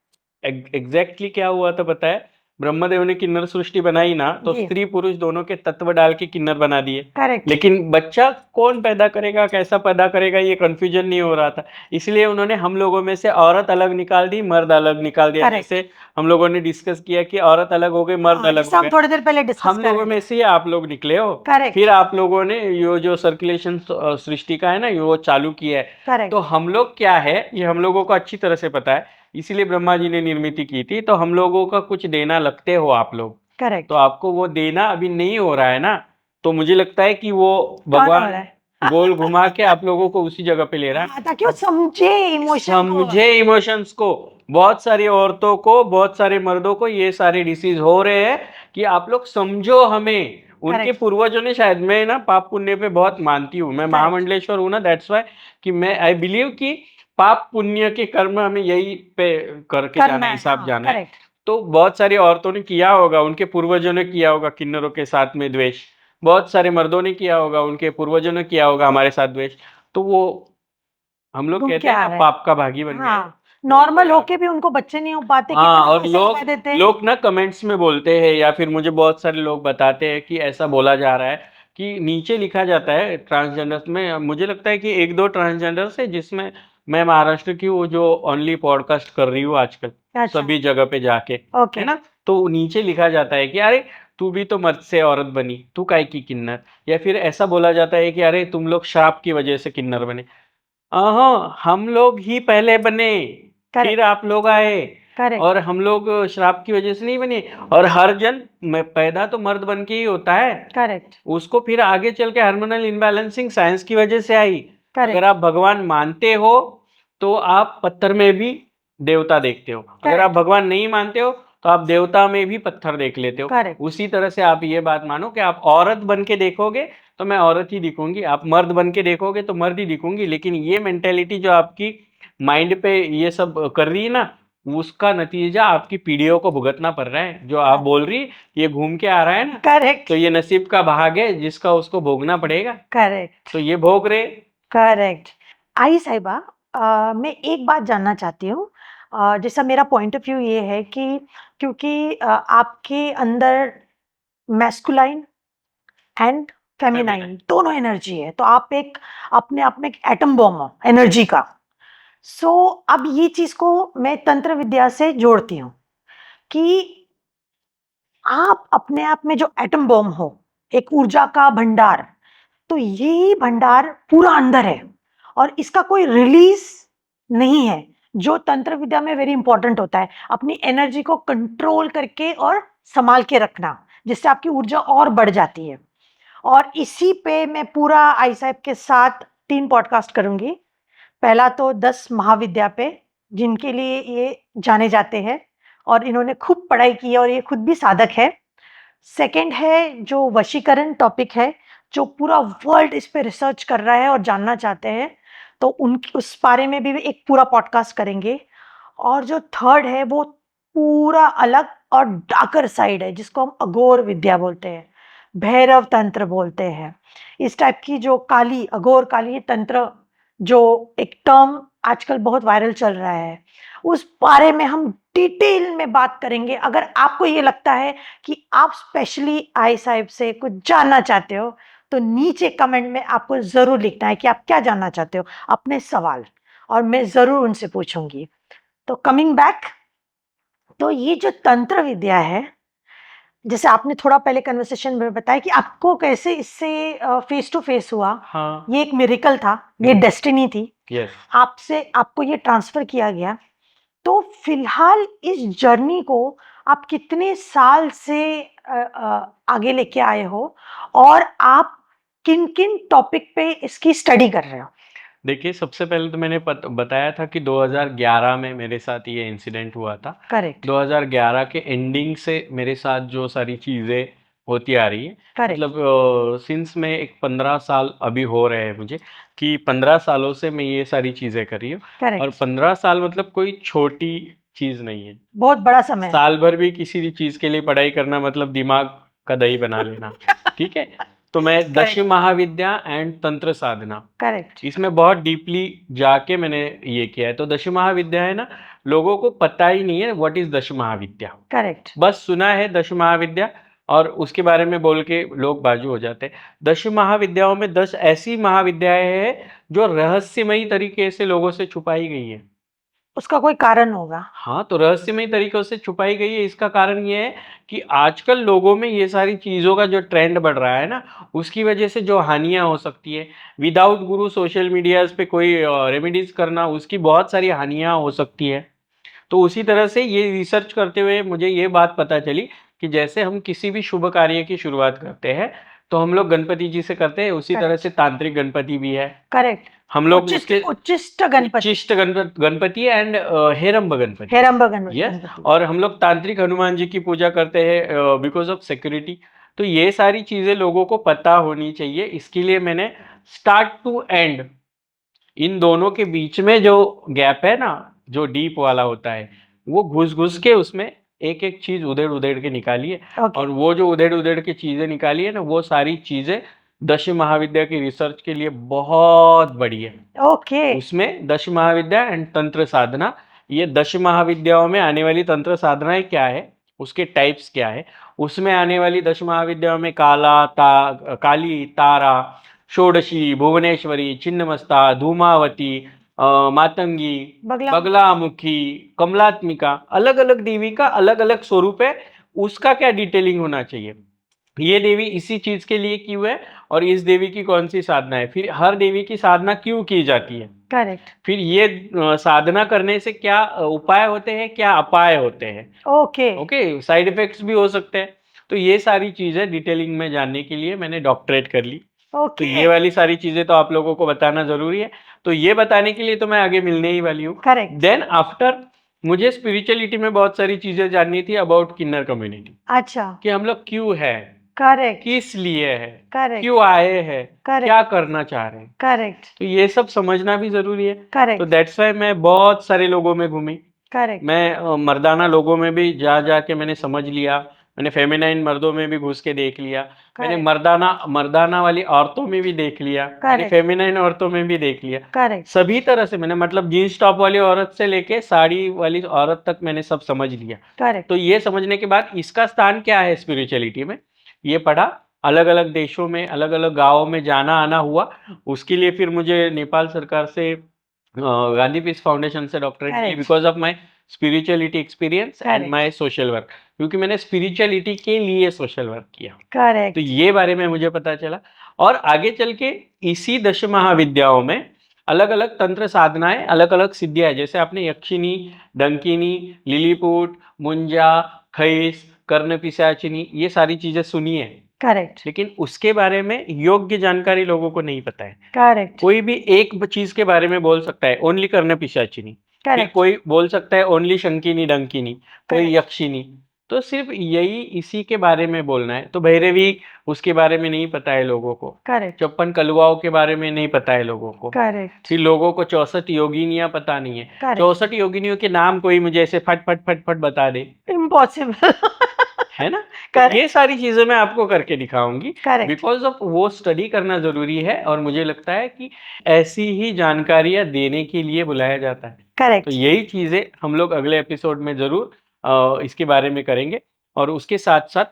एग्ज़ैक्टली क्या हुआ था पता है? ब्रह्मदेव ने किन्नर सृष्टि बनाई ना, तो जी। स्त्री पुरुष दोनों के तत्व डाल के किन्नर बना दिए। करेक्ट। लेकिन बच्चा कौन पैदा करेगा, कैसा पैदा करेगा, ये कंफ्यूजन नहीं हो रहा था। इसलिए उन्होंने हम लोगों में से औरत अलग निकाल दी, मर्द अलग निकाल दिया। करेक्ट। जैसे हम लोगों ने डिस्कस किया कि औरत अलग हो गई, मर्द हाँ, अलग जिससे हो हम गए। थोड़ी देर पहले डिस्कस हम कर लोगों रहे में थे। से ही आप लोग निकले हो। करेक्ट। फिर आप लोगों ने ये जो सर्कुलेशन सृष्टि का है ना, ये वो चालू किया है। करेक्ट। तो हम लोग क्या है, ये हम लोगों को अच्छी तरह से पता है, इसीलिए ब्रह्मा जी ने निर्मित की थी। तो हम लोगों का कुछ देना लगते हो आप लोग, करेक्ट। तो आपको वो देना अभी नहीं हो रहा है ना। तो मुझे लगता है कि वो कौन हो भगवान रहा है? गोल घुमा के आप लोगों को उसी जगह पे ले रहा है। हाँ, ताकि वो समझे इमोशन को। समझे इमोशंस को। बहुत सारी औरतों को, बहुत सारे मर्दों को ये सारे डिसीज हो रहे हैं कि आप लोग समझो हमें। उनके करेक्ट। पूर्वजों ने शायद, मैं ना पाप पुण्य पे बहुत मानती हूँ, मैं करेक्ट। महामंडलेश्वर हूँ ना, दैट्स वाई कि मैं आई बिलीव कि पाप पुण्य के कर्म हमें यही पे करके जाना करना है, है, हिसाब हाँ, जाना है। करेक्ट। तो बहुत सारी औरतों ने किया होगा, उनके पूर्वजों ने किया होगा किन्नरों के साथ में द्वेष। बहुत सारे मर्दों ने किया होगा, उनके पूर्वजों ने किया होगा हमारे साथ द्वेष। तो वो हम लोग घूम के कहते हैं आ ना, रहा है। पाप का भागी बन गए। हाँ, नॉर्मल होके भी उनको बच्चे नहीं हो पाते, हाँ, कितना और पैसे लोग लगा देते हैं। लोग ना कमेंट्स में बोलते हैं, या फिर मुझे बहुत सारे लोग बताते हैं कि ऐसा बोला जा रहा है कि नीचे लिखा जाता है ट्रांसजेंडर्स में। मुझे लगता है कि एक दो ट्रांसजेंडर्स है जिसमें मैं महाराष्ट्र की वो जो ओनली पॉडकास्ट कर रही हूँ आजकल, अच्छा। सभी जगह पे जाके, ओके। है ना। तो नीचे लिखा जाता है कि अरे तू भी तो मर्द से औरत बनी, तू काय की किन्नर। या फिर ऐसा बोला जाता है कि अरे तुम लोग श्राप की वजह से किन्नर बने। हम लोग ही पहले बने, फिर करेक्ट। आप लोग आए। करेक्ट। और हम लोग श्राप की वजह से नहीं बने। और हर जन में पैदा तो मर्द बन के ही होता है। करेक्ट। उसको फिर आगे चल के हार्मोनल इनबैलेंसिंग साइंस की वजह से आई। अगर करेक्ट। आप भगवान मानते हो तो आप पत्थर में भी देवता देखते हो। अगर आप करेक्ट। भगवान नहीं मानते हो तो आप देवता में भी पत्थर देख लेते हो। करेक्ट। उसी तरह से आप ये बात मानो कि आप औरत बन के देखोगे तो मैं औरत ही दिखूंगी, आप मर्द बन के देखोगे तो मर्द ही दिखूंगी। लेकिन ये मेंटेलिटी जो आपकी माइंड पे ये सब कर रही है ना, उसका नतीजा आपकी पीढ़ियों को भुगतना पड़ रहा है। जो आप बोल रही ये घूम के आ रहा है ना, करेक्ट। तो ये नसीब का भाग है जिसका उसको भोगना पड़ेगा। करेक्ट। तो ये भोग रहे। करेक्ट। आई साहिबा, मैं एक बात जानना चाहती हूँ। जैसा मेरा पॉइंट ऑफ व्यू ये है कि क्योंकि आपके अंदर मैस्कुलाइन एंड फेमिनाइन दोनों एनर्जी है, तो आप एक अपने आप में एक एटम बॉम्ब हो एनर्जी का। सो अब ये चीज को मैं तंत्र विद्या से जोड़ती हूँ कि आप अपने आप में जो एटम बॉम्ब हो, एक ऊर्जा का भंडार, तो ये भंडार पूरा अंदर है और इसका कोई रिलीज नहीं है, जो तंत्र विद्या में वेरी इंपॉर्टेंट होता है, अपनी एनर्जी को कंट्रोल करके और संभाल के रखना, जिससे आपकी ऊर्जा और बढ़ जाती है। और इसी पे मैं पूरा आई साहब के साथ 3 पॉडकास्ट करूंगी। पहला तो 10 महाविद्या पे, जिनके लिए ये जाने जाते हैं और इन्होंने खूब पढ़ाई की है और ये खुद भी साधक है। सेकंड है जो वशीकरण टॉपिक है, जो पूरा वर्ल्ड इस पे रिसर्च कर रहा है और जानना चाहते हैं, तो उन उस बारे में भी एक पूरा पॉडकास्ट करेंगे। और जो थर्ड है वो पूरा अलग और डार्कर साइड है, जिसको हम अघोर विद्या बोलते हैं, भैरव तंत्र बोलते हैं। इस टाइप की जो काली, अघोर काली तंत्र, जो एक टर्म आजकल बहुत वायरल चल रहा है, उस बारे में हम डिटेल में बात करेंगे। अगर आपको ये लगता है कि आप स्पेशली आई साहिब से कुछ जानना चाहते हो, तो नीचे कमेंट में आपको जरूर लिखना है कि आप क्या जानना चाहते हो, अपने सवाल, और मैं जरूर उनसे पूछूंगी। तो कमिंग बैक, तो ये जो तंत्र विद्या है, जैसे आपने थोड़ा पहले कन्वर्सेशन में बताया कि आपको कैसे इससे फेस टू फेस हुआ, हाँ। ये एक मिरेकल था, ये डेस्टिनी थी, यस। आपसे आपको ये ट्रांसफर किया गया। तो फिलहाल इस जर्नी को आप कितने साल से आगे लेके आए हो, और आप किन किन टॉपिक पे इसकी स्टडी कर रहे हो? देखिए, सबसे पहले तो मैंने बताया था कि 2011 में मेरे साथ ये इंसिडेंट हुआ था। करेक्ट। 2011 के एंडिंग से मेरे साथ जो सारी चीज़ें होती आ रही है, करेक्ट। मतलब सिंस मैं एक 15 साल अभी हो रहे हैं मुझे, कि 15 सालों से मैं ये सारी चीज़ें कर रही हूँ। और करेक्ट। 15 साल मतलब कोई छोटी चीज़ नहीं है। बहुत बड़ा समय है। साल भर भी किसी भी चीज़ के लिए पढ़ाई करना मतलब दिमाग का दही बना लेना। ठीक है। तो मैं Correct. दश महाविद्या एंड तंत्र साधना, करेक्ट इसमें बहुत डीपली जाके मैंने ये किया है। तो दश महाविद्या है ना, लोगों को पता ही नहीं है व्हाट इज दश महाविद्या, करेक्ट बस सुना है दश महाविद्या और उसके बारे में बोल के लोग बाजू हो जाते हैं। दश महाविद्याओं में 10 ऐसी महाविद्याएं हैं जो रहस्यमयी तरीके से लोगों से छुपाई गई है। उसका कोई कारण होगा। हाँ, तो रहस्यमयी तरीकों से छुपाई गई है। इसका कारण ये है कि आजकल लोगों में ये सारी चीज़ों का जो ट्रेंड बढ़ रहा है ना, उसकी वजह से जो हानियाँ हो सकती है, विदाउट गुरु सोशल मीडियाज़ पे कोई रेमेडीज़ करना, उसकी बहुत सारी हानियाँ हो सकती है। तो उसी तरह से ये रिसर्च करते हुए मुझे ये बात पता चली कि जैसे हम किसी भी शुभ कार्य की शुरुआत करते हैं, तो हम लोग गणपति जी से करते हैं, उसी तरह से तांत्रिक गणपति भी है। करेक्ट हम लोग उच्चिष्ट उसके उच्चिष्ट गणपति उच्चिष्ट गणपति एंड हेरंब गणपति, हेरंब गणपति यस। गणपति। और हम लोग तांत्रिक हनुमान जी की पूजा करते हैं बिकॉज ऑफ सिक्योरिटी। तो ये सारी चीजें लोगों को पता होनी चाहिए। इसके लिए मैंने स्टार्ट टू एंड इन दोनों के बीच में जो गैप है ना, जो डीप वाला होता है, वो घुस घुस के उसमें एक एक चीज उधेड़ उधेड़ के निकाली है। ओके और वो जो उधेड़ उधेड़ के चीजें निकाली है ना, वो सारी चीजें दश महाविद्या की रिसर्च के लिए बहुत बड़ी है। ओके उसमें दश महाविद्या एंड तंत्र साधना, ये दश महाविद्याओं में आने वाली तंत्र साधनाएं क्या है, उसके टाइप्स क्या है, उसमें आने वाली दश महाविद्याओं में काली, तारा, षोडशी, भुवनेश्वरी, छिन्नमस्ता, धूमावती, मातंगी, बगला बगलामुखी, कमलात्मिका, अलग अलग देवी का अलग अलग स्वरूप है। उसका क्या डिटेलिंग होना चाहिए, ये देवी इसी चीज के लिए क्यों है और इस देवी की कौन सी साधना है, फिर हर देवी की साधना क्यों की जाती है, करेक्ट फिर ये साधना करने से क्या उपाय होते हैं, क्या अपाय होते हैं, ओके ओके, साइड इफेक्ट्स भी हो सकते हैं। तो ये सारी चीजें डिटेलिंग में जानने के लिए मैंने डॉक्टरेट कर ली। तो ओके ये वाली सारी चीजें तो आप लोगों को बताना जरूरी है। तो ये बताने के लिए तो मैं आगे मिलने ही वाली हूँ। करेक्ट देन आफ्टर मुझे स्पिरिचुअलिटी में बहुत सारी चीजें जाननी थी अबाउट किन्नर कम्युनिटी, अच्छा कि हम लोग क्यों है, करेक्ट किस लिए है, करेक्ट क्यों आए हैं, करेक्ट क्या करना चाह रहे हैं। करेक्ट तो ये सब समझना भी जरूरी है। तो करेक्ट दैट्स वाई मैं बहुत सारे लोगों में घूमी। करेक्ट मैं मर्दाना लोगों में भी जा जा के मैंने समझ लिया, मैंने फेमिनाइन मर्दों में भी घुस के देख लिया, मैंने करेक्ट मर्दाना वाली औरतों में भी देख लिया, मैंने करेक्ट फेमिनाइन औरतों में भी देख लिया। करेक्ट सभी तरह से मैंने, मतलब जीन्स टॉप वाली औरत से लेके साड़ी वाली औरत तक मैंने सब समझ लिया। करेक्ट तो ये समझने के बाद इसका स्थान क्या है स्पिरिचुअलिटी में, ये पढ़ा, अलग अलग देशों में अलग अलग गाँवों में जाना आना हुआ। उसके लिए फिर मुझे नेपाल सरकार से गांधी पीस फाउंडेशन से डॉक्टरेट की, Correct. Because of my spirituality experience and Correct. My social work, क्योंकि मैंने स्पिरिचुअलिटी के लिए सोशल वर्क किया। तो करेक्ट ये बारे में मुझे पता चला। और आगे चल के इसी दश महाविद्याओं में अलग अलग तंत्र साधनाएं, अलग अलग सिद्धियां हैं। जैसे आपने यक्षिनी, डंकिनी, लिलीपुट, मुंजा, खैस, कर्ण पिशाचिनी, ये सारी चीजें सुनी है, करेक्ट लेकिन उसके बारे में योग्य जानकारी लोगों को नहीं पता है। करेक्ट कोई भी एक चीज के बारे में बोल सकता है, ओनली कर्ण पिशाचिनी, फिर करेक्ट कोई बोल सकता है ओनली शंकिनी डंकिनी, कोई Correct. यक्षिनी। तो सिर्फ यही इसी के बारे में बोलना है। तो भैरवी, उसके बारे में नहीं पता है लोगों को। करेक्ट 54 कलुआओं के बारे में नहीं पता है लोगों को। करेक्ट फिर लोगों को 64 योगिनियां पता नहीं है। करेक्ट 64 योगिनियों के नाम कोई मुझे ऐसे फट फट फट फट बता दे, इम्पॉसिबल है ना। तो Correct. ये सारी चीजें मैं आपको करके दिखाऊंगी, करेक्ट बिकॉज ऑफ वो स्टडी करना जरूरी है। और मुझे लगता है कि ऐसी ही जानकारियां देने के लिए बुलाया जाता है। तो करेक्ट यही चीजें हम लोग अगले एपिसोड में जरूर इसके बारे में करेंगे। और उसके साथ साथ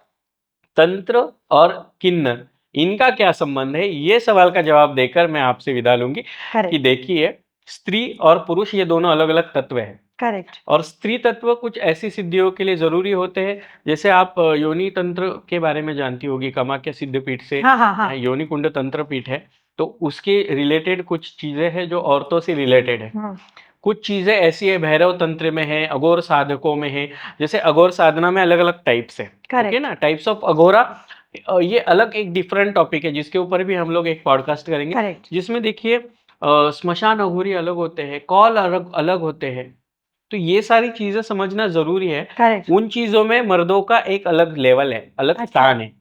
तंत्र और किन्नर, इनका क्या संबंध है, ये सवाल का जवाब देकर मैं आपसे विदा लूंगी। कि करेक्ट देखिए, स्त्री और पुरुष ये दोनों अलग अलग तत्व हैं। करेक्ट और स्त्री तत्व कुछ ऐसी सिद्धियों के लिए जरूरी होते हैं। जैसे आप योनि तंत्र के बारे में जानती होगी, कामाख्या सिद्धपीठ से हाँ हाँ हाँ योनि कुंड तंत्र पीठ है। तो उसके रिलेटेड कुछ चीजें हैं जो औरतों से रिलेटेड है। कुछ चीजें ऐसी है भैरव तंत्र में है, अघोर साधकों में है। जैसे अघोर साधना में अलग अलग टाइप्स है, ओके ना, टाइप्स ऑफ अघोरा। ये अलग एक डिफरेंट टॉपिक है जिसके ऊपर भी हम लोग एक पॉडकास्ट करेंगे। करेक्ट जिसमें देखिए स्मशान अघोरी अलग होते हैं, कौल अलग अलग होते हैं। तो ये सारी चीजें समझना जरूरी है। करेक्ट उन चीजों में मर्दों का एक अलग लेवल है, अलग अच्छा। स्थान है।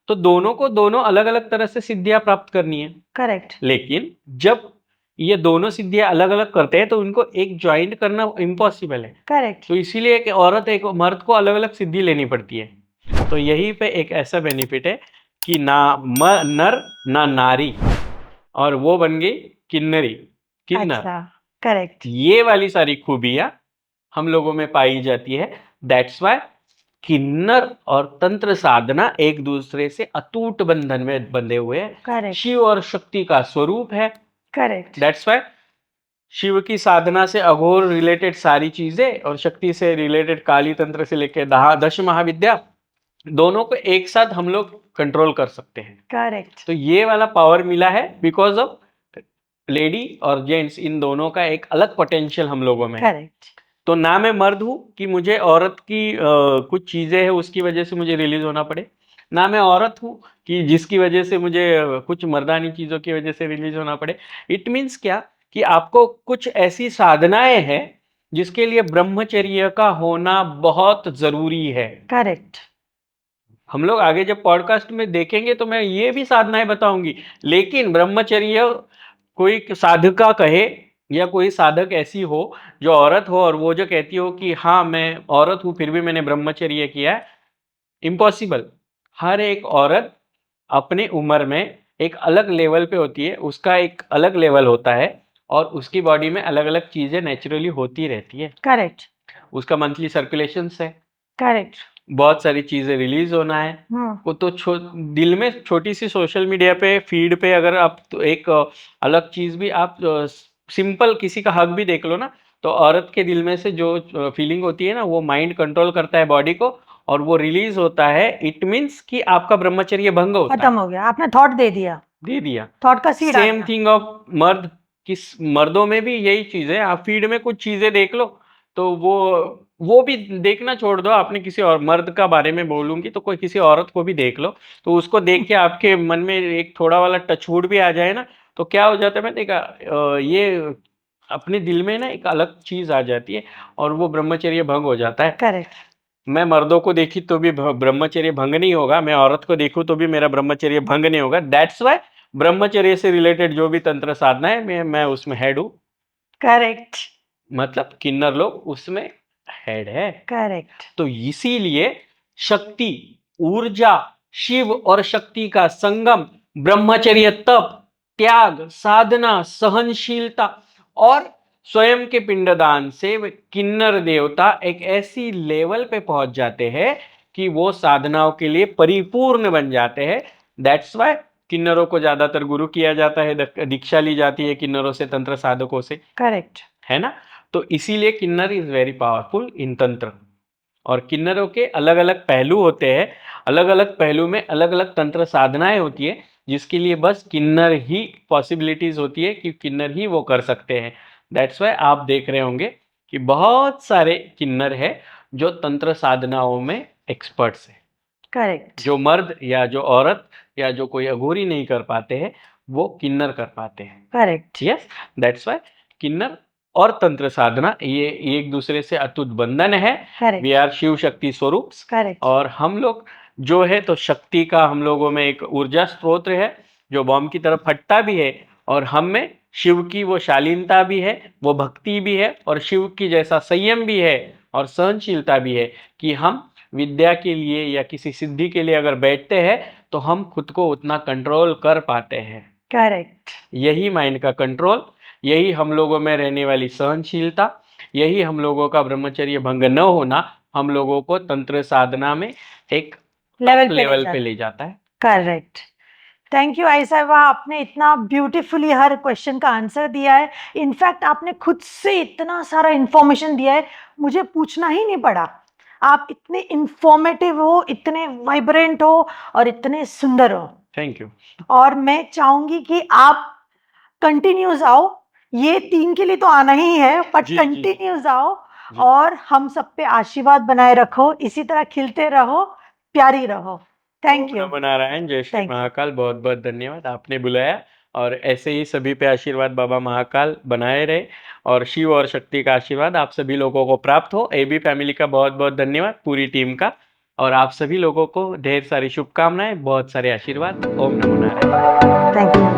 तो दोनों को दोनों अलग अलग तरह से सिद्धियां प्राप्त करनी है। करेक्ट लेकिन जब ये दोनों सिद्धियां अलग अलग करते हैं तो उनको एक ज्वाइंट करना इम्पॉसिबल है। करेक्ट तो इसीलिए एक औरत एक मर्द को अलग अलग सिद्धि लेनी पड़ती है। तो यहीं पे एक ऐसा बेनिफिट है कि ना नर ना नारी, और वो बन गई किन्नरी, किन्नर। अच्छा, करेक्ट, ये वाली सारी खूबियां हम लोगों में पाई जाती है। दैट्स वाई किन्नर और तंत्र साधना एक दूसरे से अटूट बंधन में बंधे हुए हैं। करेक्ट, शिव और शक्ति का स्वरूप है। करेक्ट, दैट्स वाई शिव की साधना से अघोर रिलेटेड सारी चीजें और शक्ति से रिलेटेड काली तंत्र से लेकर 10 महाविद्या, दोनों को एक साथ हम लोग कंट्रोल कर सकते हैं। करेक्ट, तो ये वाला पावर मिला है बिकॉज ऑफ लेडी और जेंट्स, इन दोनों का एक अलग पोटेंशियल हम लोगों में है। करेक्ट, तो ना मैं मर्द हूं कि मुझे औरत की कुछ चीजें हैं उसकी वजह से मुझे रिलीज होना पड़े, ना मैं औरत हूं कि जिसकी वजह से मुझे कुछ मर्दानी चीजों की वजह से रिलीज होना पड़े। इट मीन्स क्या कि आपको कुछ ऐसी साधनाएं हैं जिसके लिए ब्रह्मचर्य का होना बहुत जरूरी है। करेक्ट, हम लोग आगे जब पॉडकास्ट में देखेंगे तो मैं ये भी साधनाएं बताऊंगी, लेकिन ब्रह्मचर्य कोई साधका कहे या कोई साधक ऐसी हो जो औरत हो और वो जो कहती हो कि हाँ मैं औरत हूं फिर भी मैंने ब्रह्मचर्य किया है, इम्पॉसिबल। हर एक औरत अपने उम्र में एक अलग लेवल पे होती है, उसका एक अलग लेवल होता है और उसकी बॉडी में अलग अलग चीजें नेचुरली होती रहती है। करेक्ट, उसका मंथली सर्कुलेशन है, करेक्ट, बहुत सारी चीजें रिलीज होना है। वो तो दिल में छोटी सी सोशल मीडिया पे फीड पे अगर आप तो एक अलग चीज भी आप सिंपल किसी का हक भी देख लो ना, तो औरत के दिल में से जो फीलिंग होती है ना वो माइंड कंट्रोल करता है बॉडी को और वो रिलीज होता है। इट मीन्स कि आपका ब्रह्मचर्य भंग होता है। खत्म हो गया, आपने थॉट दे दिया, दे दिया। थॉट का सीड आ सेम गया। थिंग ऑफ मर्द, किस मर्दों में भी यही चीज है। आप फीड में कुछ चीजें देख लो तो वो भी देखना छोड़ दो, आपने किसी और मर्द का बारे में बोलूंगी तो कोई किसी औरत को भी देख लो, तो उसको देख के आपके मन में एक थोड़ा वाला टचवुड भी आ जाए ना, तो क्या हो जाता है मैं देखा ये अपने दिल में ना एक अलग चीज आ जाती है और वो ब्रह्मचर्य भंग हो जाता है। करेक्ट, मैं मर्दों को देखी तो भी ब्रह्मचर्य भंग नहीं होगा, मैं औरत को देखूं तो भी मेरा ब्रह्मचर्य भंग नहीं होगा। दैट्स वाई ब्रह्मचर्य से रिलेटेड जो भी तंत्र साधना है मैं उसमें हेड हूँ। करेक्ट, मतलब किन्नर लोग उसमें हेड है। करेक्ट, तो इसीलिए शक्ति, ऊर्जा, शिव और शक्ति का संगम, ब्रह्मचर्य, तप, त्याग, साधना, सहनशीलता और स्वयं के पिंडदान से किन्नर देवता एक ऐसी लेवल पे पहुंच जाते हैं कि वो साधनाओं के लिए परिपूर्ण बन जाते हैं। दैट्स वाई किन्नरों को ज्यादातर गुरु किया जाता है, दीक्षा ली जाती है किन्नरों से, तंत्र साधकों से, करेक्ट, है ना। तो इसीलिए किन्नर इज वेरी पावरफुल इन तंत्र। और किन्नरों के अलग अलग पहलू होते हैं, अलग अलग पहलू में अलग अलग तंत्र साधनाएं होती है जिसके लिए बस किन्नर ही पॉसिबिलिटीज होती है कि किन्नर ही वो कर सकते हैं। दैट्स वाई आप देख रहे होंगे कि बहुत सारे किन्नर है जो तंत्र साधनाओं में एक्सपर्ट्स हैं। करेक्ट, जो मर्द या जो औरत या जो कोई अघोरी नहीं कर पाते हैं वो किन्नर कर पाते हैं। करेक्ट, यस, दैट्स वाई किन्नर और तंत्र साधना ये एक दूसरे से अतुट बंधन है। Correct, we are Shiv Shakti स्वरूप। करेक्ट, और हम लोग जो है तो शक्ति का हम लोगों में एक ऊर्जा स्रोत है जो बॉम्ब की तरफ फटता भी है, और हम में शिव की वो शालीनता भी है, वो भक्ति भी है, और शिव की जैसा संयम भी है और सहनशीलता भी है कि हम विद्या के लिए या किसी सिद्धि के लिए अगर बैठते हैं तो हम खुद को उतना कंट्रोल कर पाते हैं। करेक्ट, यही माइंड का कंट्रोल, यही हम लोगों में रहने वाली सहनशीलता, यही हम लोगों का ब्रह्मचर्य भंग न होना हम लोगों को तंत्र साधना में एक लेवल पे ले जाता है। करेक्ट। थैंक यू आई साहिबा, आपने इतना ब्यूटीफुली हर क्वेश्चन का आंसर दिया है। इनफैक्ट आपने खुद से इतना सारा इंफॉर्मेशन दिया है, मुझे पूछना ही नहीं पड़ा। आप इतने इंफॉर्मेटिव हो, इतने वाइब्रेंट हो और इतने सुंदर हो। Thank you. और मैं चाहूंगी कि आप कंटिन्यूज आओ, ये 3 के लिए तो आना ही है, बट जी, जी। कंटिन्यूज आओ और हम सब पे आशीर्वाद बनाए रखो, इसी तरह खिलते रहो, प्यारी रहो। Thank you. नमो नारायण, जय श्री Thank you. महाकाल। बहुत बहुत धन्यवाद, आपने बुलाया और ऐसे ही सभी पे आशीर्वाद बाबा महाकाल बनाए रहे और शिव और शक्ति का आशीर्वाद आप सभी लोगों को प्राप्त हो। एबी फैमिली का बहुत बहुत धन्यवाद, पूरी टीम का, और आप सभी लोगों को ढेर सारी शुभकामनाएं, बहुत सारे आशीर्वाद। ओम नमो नारायण। Thank you.